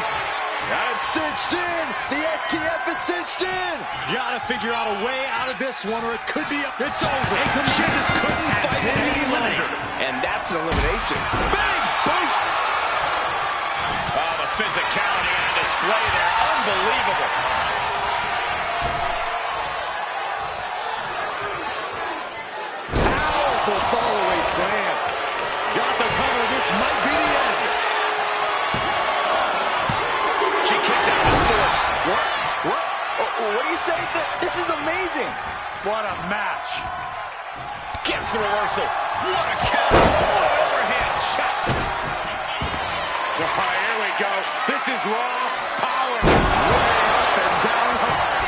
Got it cinched in. The STF is cinched in. Gotta figure out a way out of this one or it could be up. It's over. She just couldn't fight it any longer. And that's an elimination. Big boot. Oh, the physicality on display there. Unbelievable. Powerful fallaway slam. Got the cover. This might be the end. She kicks out with force. What? What do you say? This is amazing. What a match. Gets the reversal. What a counter. Oh, an overhand shot. Here we go. This is raw power. Way up and down hard.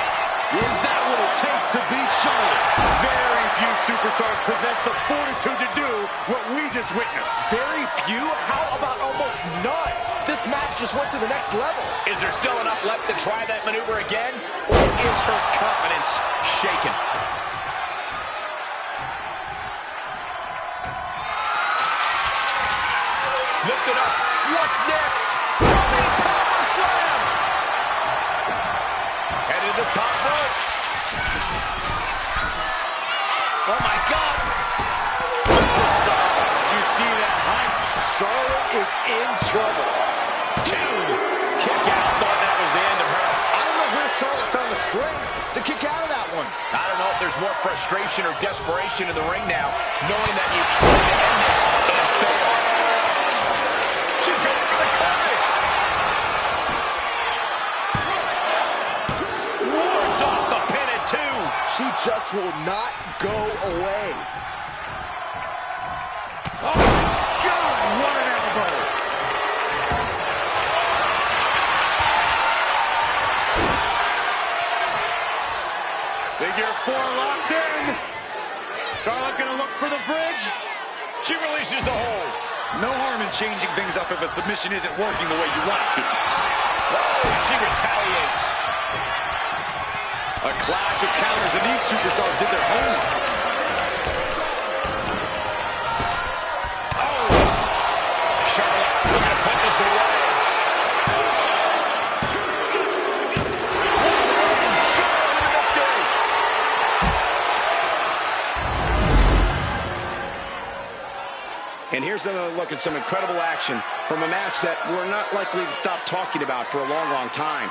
Is that what it takes to beat Charlotte? Very few superstars possess the fortitude to do what we just witnessed. Very few? How about almost none? This match just went to the next level. Is there still enough left to try that maneuver again? Or is her confidence shaken? Lift it up. What's next? Running power slam. Headed to the top rope. Oh, my God. You see that height? Charlotte is in trouble. Two. Kick out. Thought that was the end of her. I don't know where Charlotte found the strength to kick out of that one. I don't know if there's more frustration or desperation in the ring now, knowing that you tried to end this and failed. She's going for the cover. Wards off the pin and She just will not go away. Oh, my God, what an elbow. Figure 4 locked in. Charlotte gonna look for the bridge. She releases the hold. No harm in changing things up if a submission isn't working the way you want it to. Oh, she retaliates. A clash of counters, and these superstars did their homework. Oh! Charlotte looking to put this away. And here's another look at some incredible action from a match that we're not likely to stop talking about for a long, long time.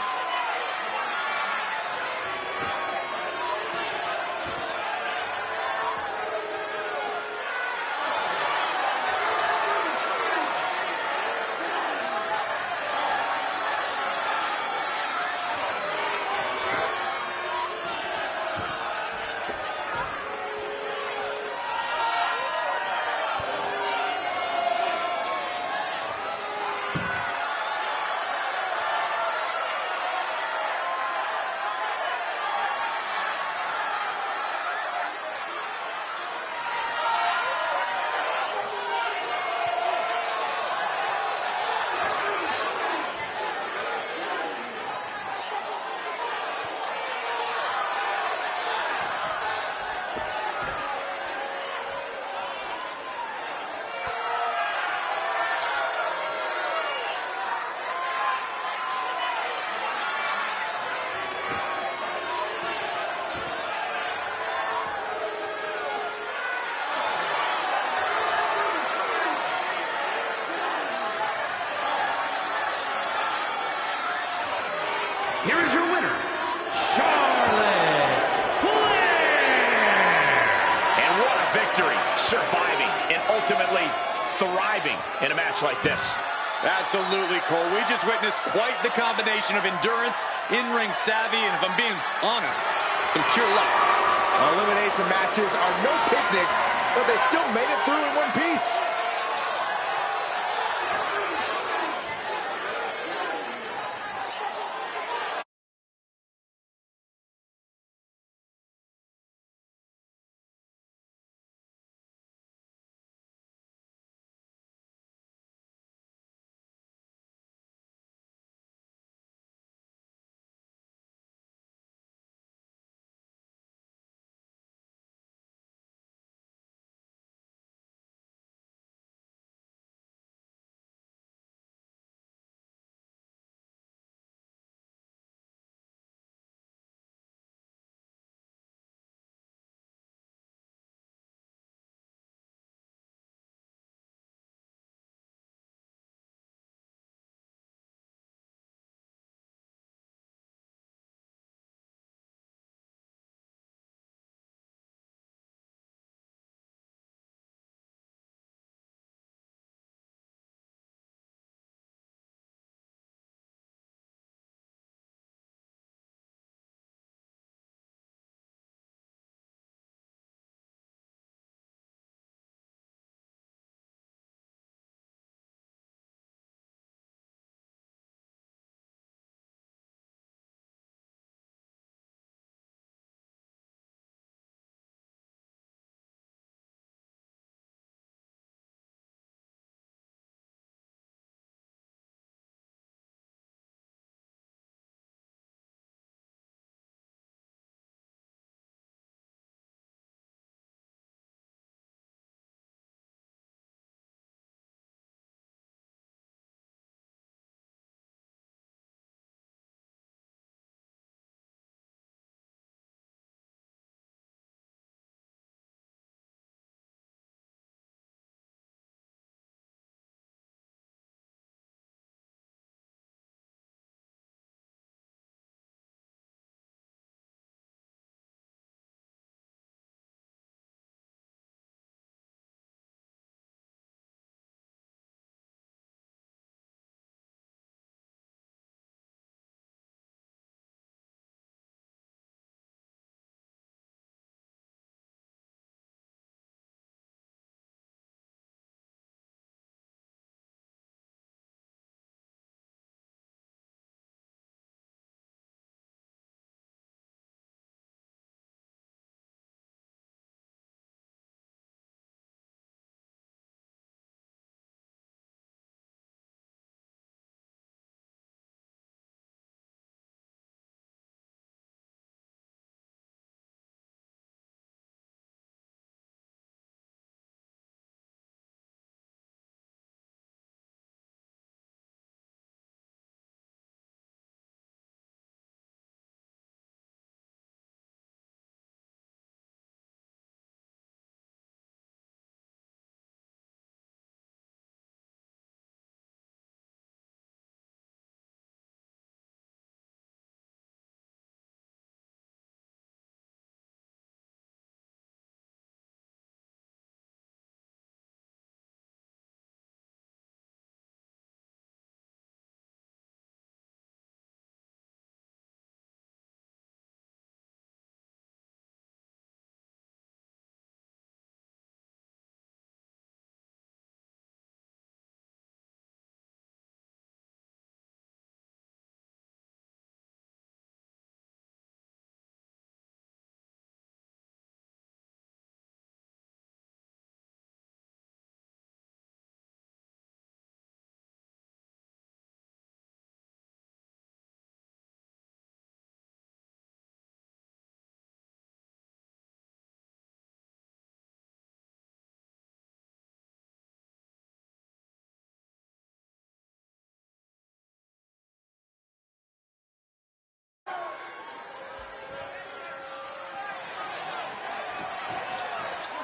Here is your winner, Charlotte Flair! And what a victory. Surviving and ultimately thriving in a match like this. Absolutely, Cole. We just witnessed quite the combination of endurance, in-ring savvy, and if I'm being honest, some pure luck. Elimination matches are no picnic, but they still made it through in one piece.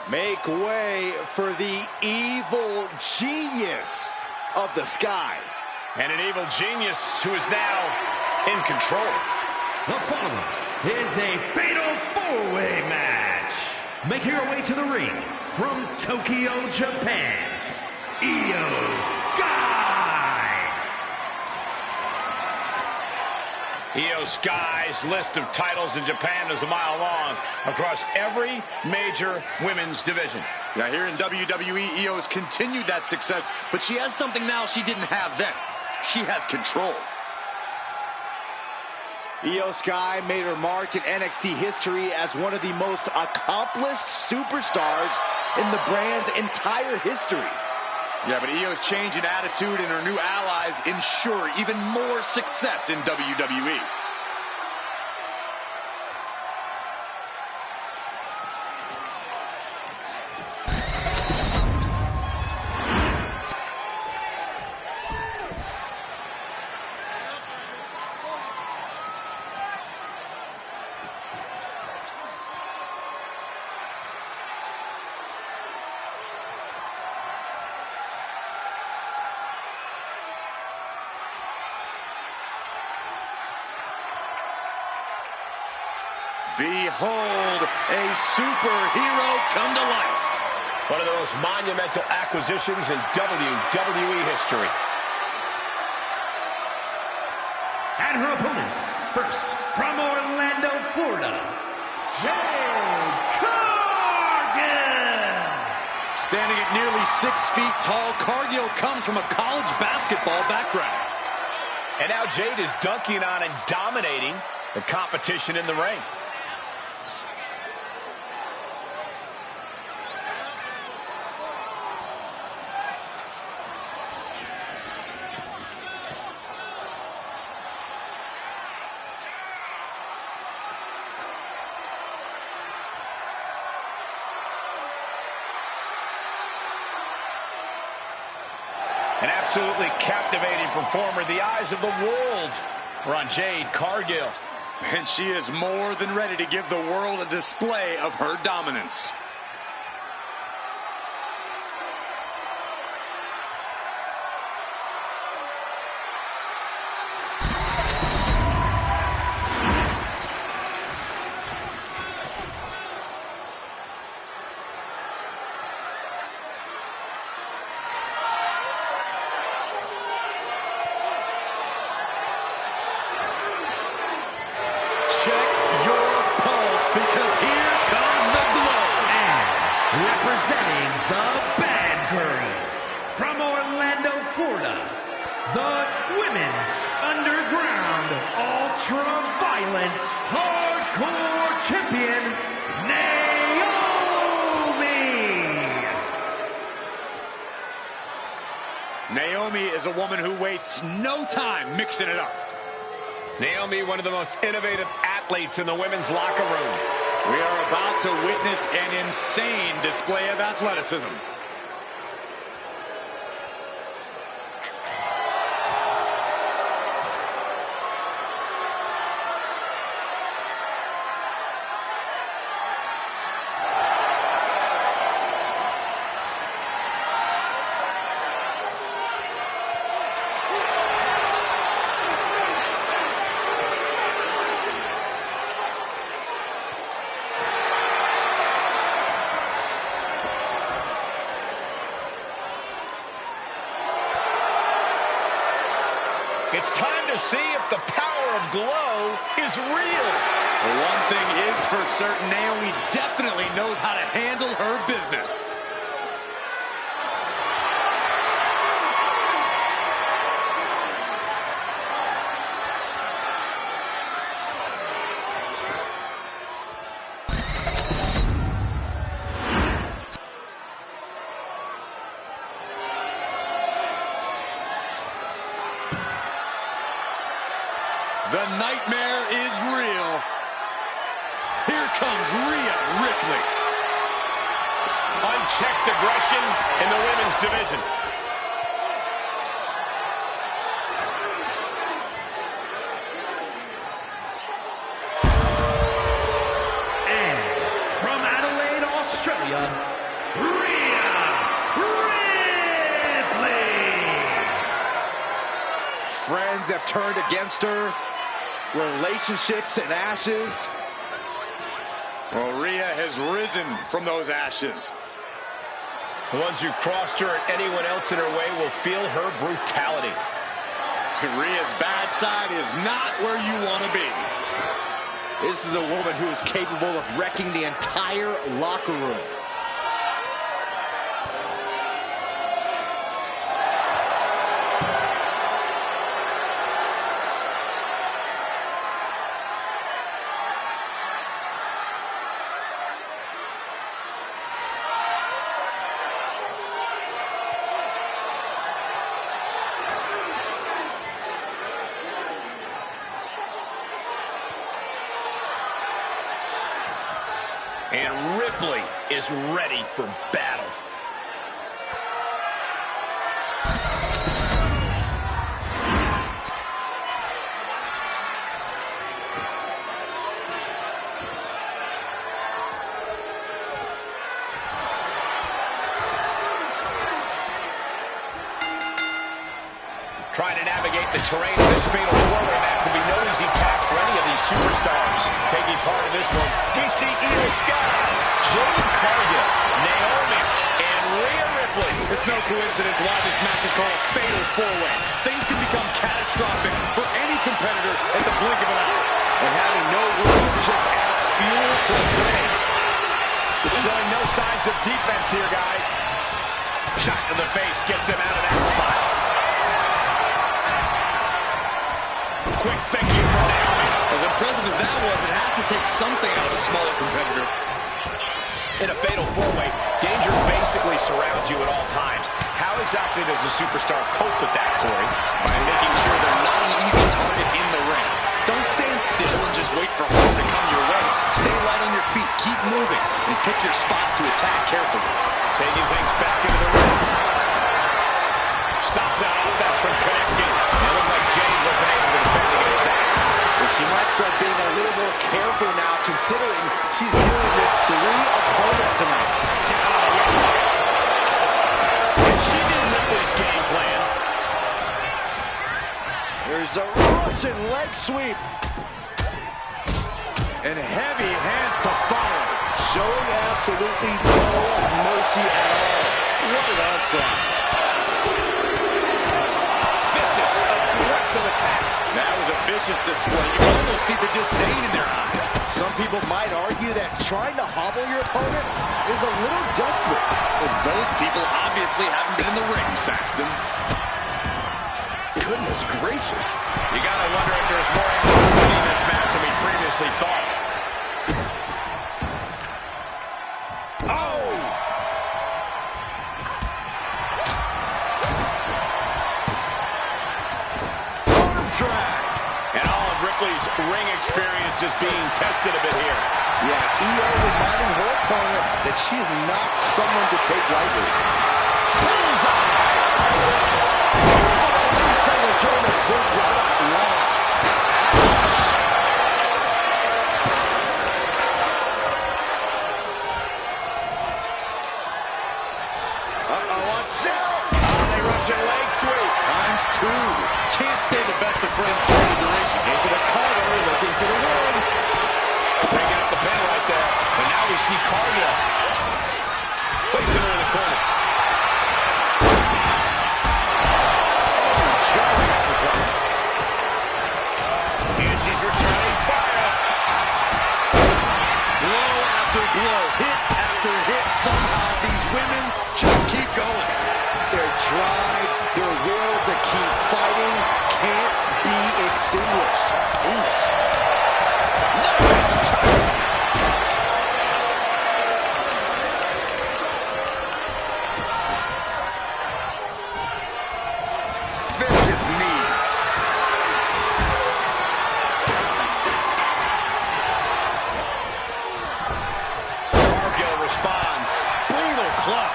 Make way for the evil genius of the Sky. And an evil genius who is now in control. The following is a fatal four-way match. Making her way to the ring from Tokyo, Japan, Io Sky. Io Sky's list of titles in Japan is a mile long across every major women's division. Now here in WWE, Io has continued that success, but she has something now she didn't have then. She has control. Io Sky made her mark in NXT history as one of the most accomplished superstars in the brand's entire history. Yeah, but Io's change in attitude and her new allies ensure even more success in WWE. Behold, a superhero come to life. One of the most monumental acquisitions in WWE history. And her opponents, first, from Orlando, Florida, Jade Cargill. Standing at nearly 6 feet tall, Cargill comes from a college basketball background. And now Jade is dunking on and dominating the competition in the ring. An absolutely captivating performer. The eyes of the world are on Jade Cargill. And she is more than ready to give the world a display of her dominance. Check your pulse, because here comes the glow. And representing the Bad Girls, from Orlando, Florida, the Women's Underground Ultra-Violent Hardcore Champion, Naomi. Naomi is a woman who wastes no time mixing it up. Naomi, one of the most innovative athletes in the women's locker room. We are about to witness an insane display of athleticism. It's time to see if the power of glow is real. Well, one thing is for certain, Naomi definitely knows how to handle her business. The nightmare is real. Here comes Rhea Ripley. Unchecked aggression in the women's division. have turned against her. Relationships in ashes. Well, Rhea has risen from those ashes. The ones who crossed her and anyone else in her way will feel her brutality. Rhea's bad side is not where you want to be. This is a woman who is capable of wrecking the entire locker room. And Ripley is ready for battle. Trying to navigate the terrain of this fatal four-way match will be no easy task for any of these superstars. Taking part in this one, we see Io Sky, Jade Cargill, Naomi, and Rhea Ripley. It's no coincidence why this match is called a fatal four-way. Things can become catastrophic for any competitor at the blink of an eye. And having no rules just adds fuel to the flame. Showing no signs of defense here, guys. Shot to the face gets them out of that spot. Quick thinking from Naomi. As impressive as that was, it has to take something out of a smaller competitor. In a fatal four-way, danger basically surrounds you at all times. How exactly does a superstar cope with that, Corey? By making sure they're not an easy target in the ring. Don't stand still and just wait for harm to come your way. Stay light on your feet, keep moving, and pick your spots to attack carefully. Taking things back into the ring. Stops that offense from connecting. It looked like Jade wasn't able to defend against that. Well, she might start being a little more careful now, considering she's dealing with 3 opponents tonight. And she knew Ripley's game plan. There's a Russian leg sweep. And heavy hands to follow. Showing absolutely no mercy at all. What an onslaught. Vicious, aggressive attacks. That was a vicious display. You can almost see the disdain in their eyes. Some people might argue that trying to hobble your opponent is a little desperate. But those people obviously haven't been in the ring, Saxton. Goodness gracious. You gotta wonder if there's more animosity in this match than we previously thought. Oh! Arm drag. And all of Ripley's ring experience is being tested a bit here. Yeah, Io reminding her opponent that she is not someone to take lightly. Bullseye! German suplex launched. Watch out! They Russian leg sweep. Times 2. Can't stay the best of friends during the duration. Into the cover, looking for the win. Picking up the pin right there. And now we see Cargill placing her in the corner. And she's returning fire. Blow after blow, hit after hit. Somehow these women just keep going. Their drive, their will to keep fighting can't be extinguished. Vicious knee. Cargill responds. Brutal club.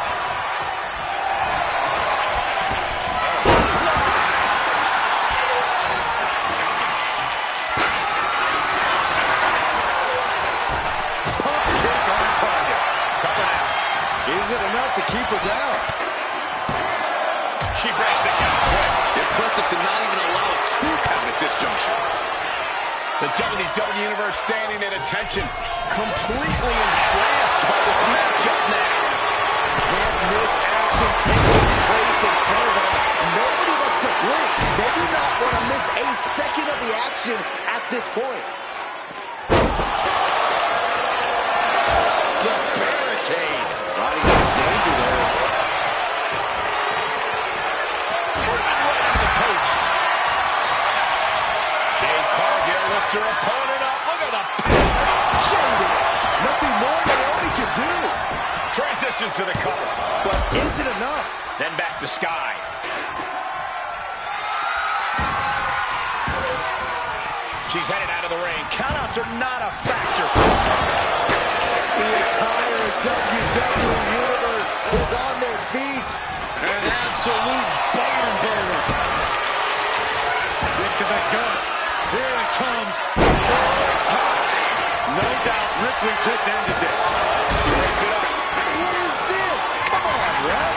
Pump kick on target. Coming out. Is it enough to keep her down? She breaks the count quick. Impressive to not even allow a 2 count. at this juncture. The WWE Universe standing at attention, completely entranced by this matchup now. Can't miss action taking place in front of them. Nobody wants to blink. They do not want to miss a second of the action at this point. The barricade. Sliding out of danger there. Driven right into the post. Jade Cargill lifts her opponent up. Look at the power. Shaded. Nothing more Naomi can do. Transitions to the cover. But is it enough? Then back to Sky. She's headed out of the ring. Countouts are not a factor. The entire WWE Universe is on their feet. An absolute barn burner. Kick to the gut. Here it comes. No doubt Ripley just ended this. She picks it up. What is this? Come on, ref.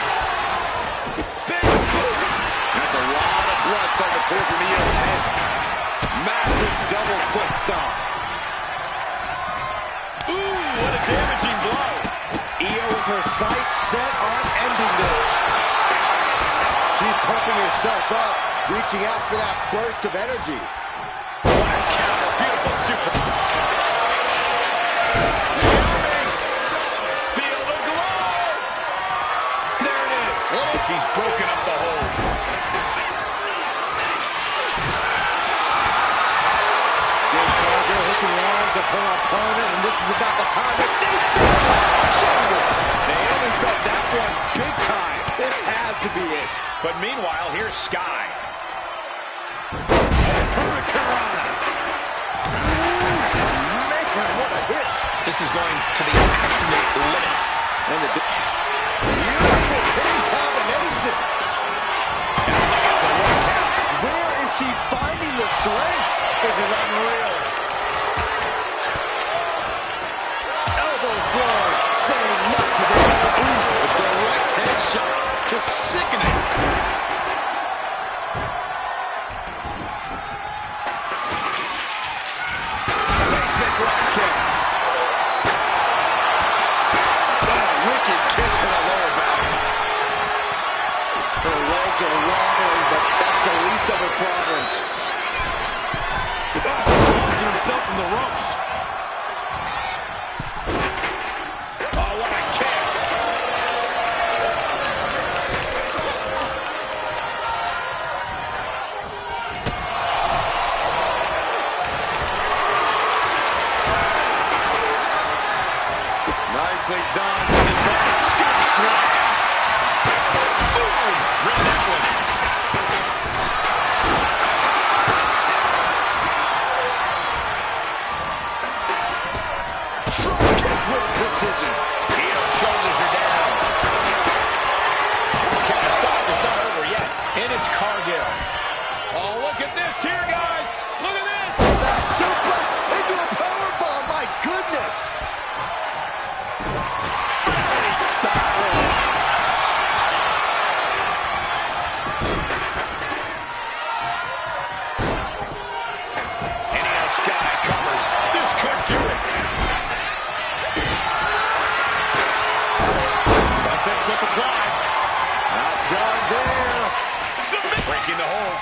Big boot. That's a lot of blood starting to pour from Io's head. Massive double foot stomp. Ooh, what a damaging blow. Io with her sights set on ending this. She's pumping herself up, reaching out for that burst of energy. What a counter. Beautiful super. Feel the glow. There it is. She's broken up the hold. Jade Cargill hooking the arms of her opponent, and this is about the time that they feel it. Naomi felt that one big time. This has to be it. But meanwhile, here's Sky. Hurricanrana. Man, what a hit. This is going to the absolute limits. And the beautiful hitting combination. Where is she finding the strength? This is unreal. Elbow throw, saying not today. A direct headshot. Just sickening. Basement drop kick. Wicked kick to the lower back. Her legs are wobbling, but that's the least of her problems. Launching himself from the ropes. Oh, what a kick. Nicely done. Inverted scoop slam. Boom. Read that one. With precision. Io shoulders her down. Count of stop is not over yet. And it's Cargill. Oh, look at this here, guys. Look at this. That suplex into a powerbomb. My goodness. And Io Sky covers. This could do it. Sunset flip applied. Outdone there. Submit. Breaking the hold.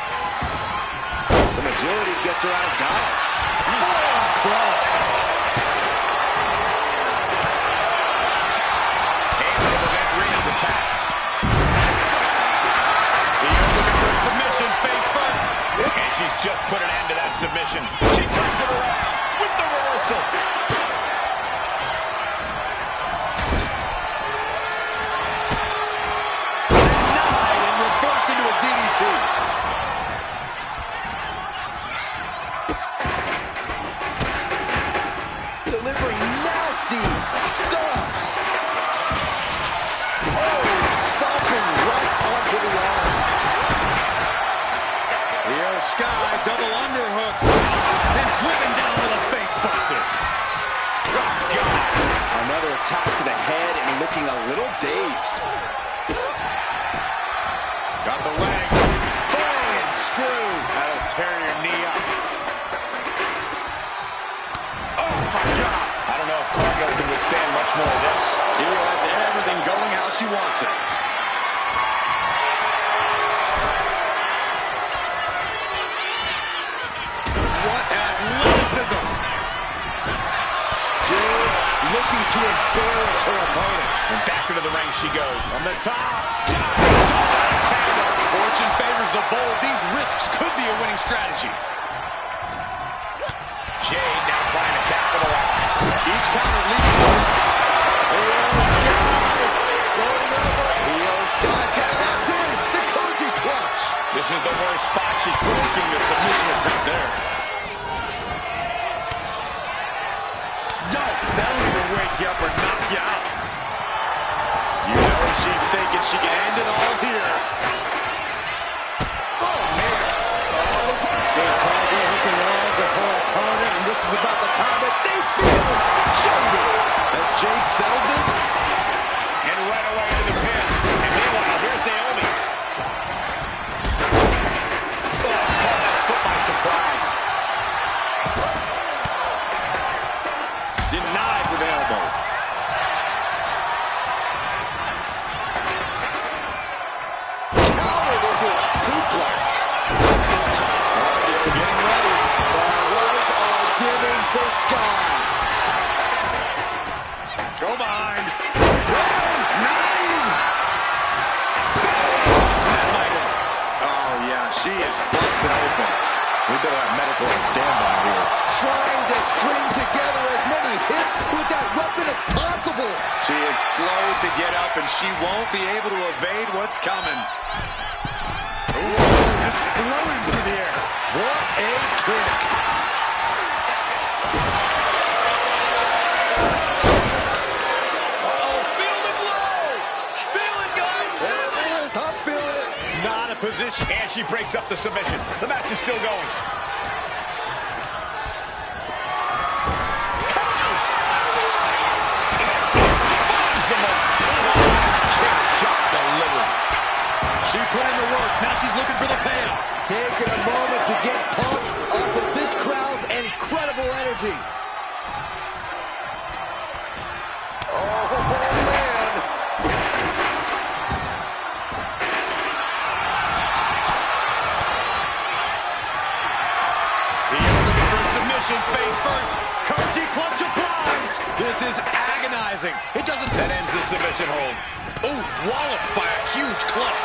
Some agility gets her out of dodge. Forearm club. Able to prevent Rhea's attack. Io looking for a submission face first. And she's just put an end to that submission. She turns it around with the reversal. Denied and reversed into a DDT. Delivering nasty stomps. Oh, stomping right onto the arm. Io Sky double underhook. And driven down with a face buster. Oh, God. Another attack to the head and looking a little dazed. Got the leg. Flying do? That'll tear your knee up. Oh, my God. I don't know if Cargill can withstand much more of this. He has everything going how she wants it. What athleticism! Jade looking to embarrass her opponent. And back into the ring she goes. On the top. Fortune favors the bold. These risks could be a winning strategy. Jade now trying to capitalize. Each counter leading to... Sky's got it locked in. The Koji clutch. This is the worst spot. She's breaking the submission attempt there. Yikes, that'll either wake you up or knock you out. You know she's thinking she can end it all here. Oh, man. Oh, look at Jade Cargill hooking the arms of her opponent, and this is about the time that they feel shady. Has Jade settled this? And right away into the pin. And meanwhile, here's Naomi. Oh, caught that foot by surprise. Denied with an elbow. Countered into a suplex. Cargill getting ready. The lights are dimming for Sky. Go behind. She is busted open. We better have medical on standby here. Trying to string together as many hits with that weapon as possible. She is slow to get up, and she won't be able to evade what's coming. Ooh, just floating through the air. What a kick. Uh-oh, feel the blow! Feel it, guys! There it is. I'm feeling it. Not a position. And she breaks up the submission. The match is still going. Counters. Finds the most kick shot delivered. She put in the work. Now she's looking for the payoff. Taking a moment to get pumped off of this crowd's incredible energy. Oh, man. Submission face first. Koji clutch applied. This is agonizing. It doesn't... That ends the submission hold. Ooh, walloped by a huge club.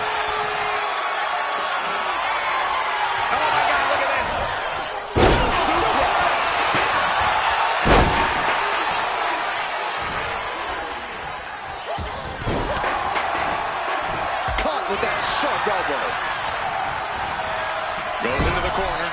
Oh, my God, look at this. Caught with that sharp elbow. Goes into the corner.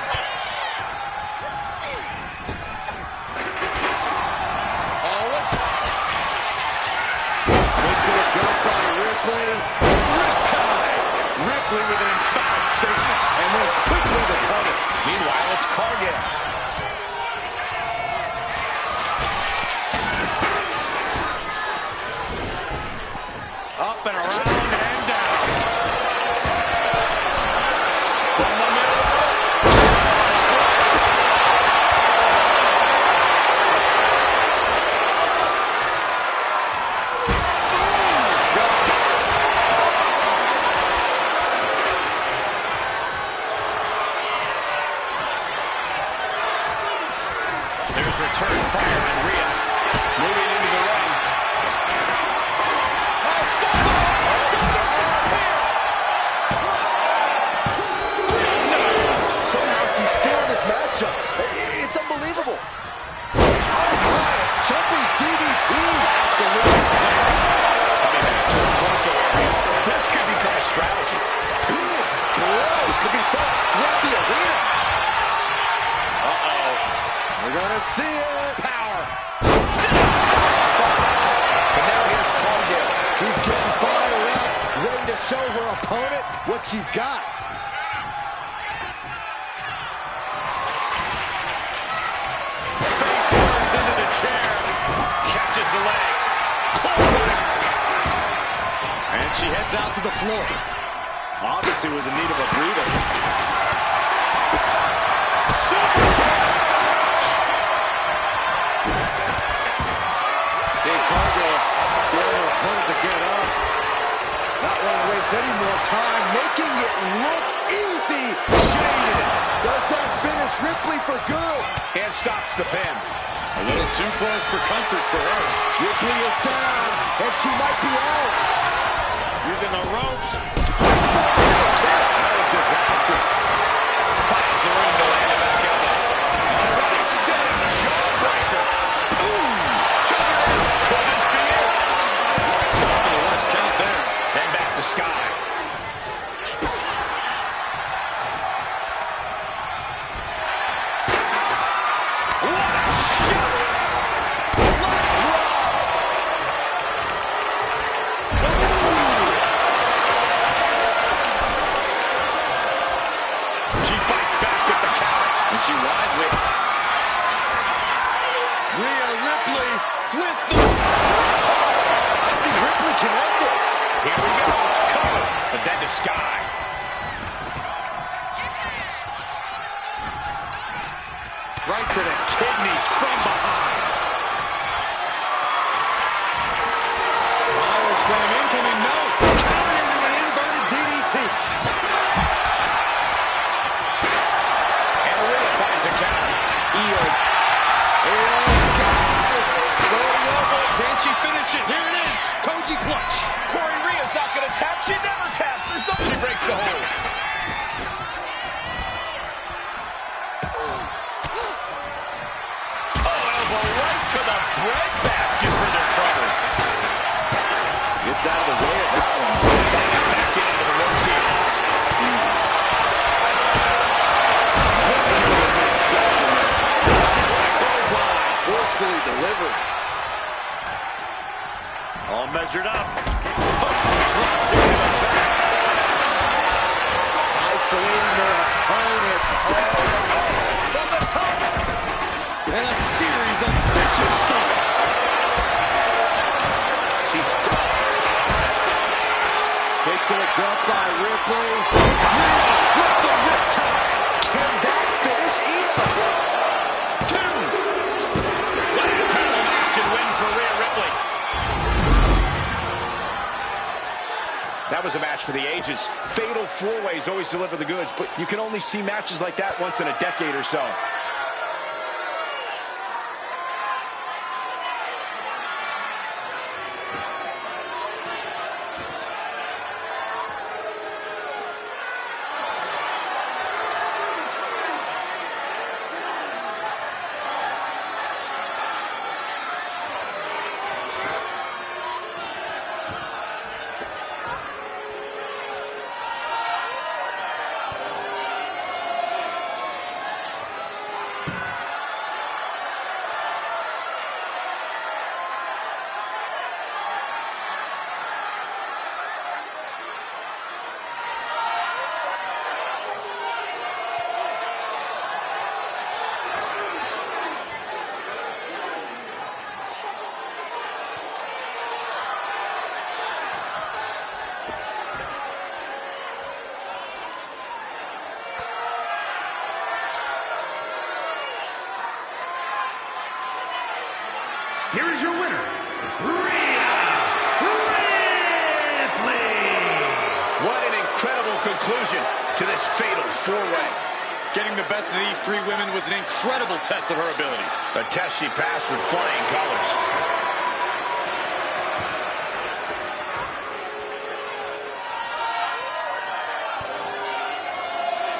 Ripley with an emphatic statement. And then quickly the cover. Meanwhile, it's Cargill. Up and around and down. From the middle. There's return fire on Rhea. Moving into the ring. Somehow she's still in this matchup. It's unbelievable. Oh, my. Jumping DDT. Absolutely. Coming back to the torso area. This could become a strategy. Big blow could be felt throughout the arena. Uh-oh. We're going to see it. Power. But now here's Cargill. She's getting fired up, ready to show her opponent what she's got. Face first into the chair. Catches the leg. And she heads out to the floor. Obviously was in need of a breather. Super kick. Dave Cargill, the other opponent to get up. Not wanting to waste any more time, making it look easy. Shaded. Does that finish Ripley for good? And stops the pin. A little too close for comfort for her. Ripley is down, and she might be out. Using the ropes. That was disastrous. Finds the ring to land it back out. All right, setting jawbreaker. Boom. Could this be it? Stop for the last count there. Then back to Sky. What a shot! She fights back with the counter. And she wisely. Rhea Ripley with the... I think Ripley can end this. Here we go. Cover. But then to Sky. Right to the kidneys from behind. Power slam incoming, no. Counter into an inverted DDT. And Rhea finds a counter. Io Sky going over. Can she finish it? Here it is. Koji clutch. Corey Rhea's not going to tap. She never taps. There's no... She breaks the hold. Oh, elbow right to the breadbasket for their troubles. Gets out of the way of that one. Banging back into the ropes here. Midsection. Clothesline. Forcefully delivered. All measured up. Dropped into the back. Isolating their opponents. From the top. And a series of vicious stomps. Kick to the gut by Ripley. With the riptide. Can that finish Io? Two. Last title match and win for Rhea Ripley. That was a match for the ages. Fatal four-ways always deliver the goods, but you can only see matches like that once in a decade or so. Here is your winner, Rhea Ripley. What an incredible conclusion to this fatal four-way. Getting the best of these three women was an incredible test of her abilities. A test she passed with flying colors.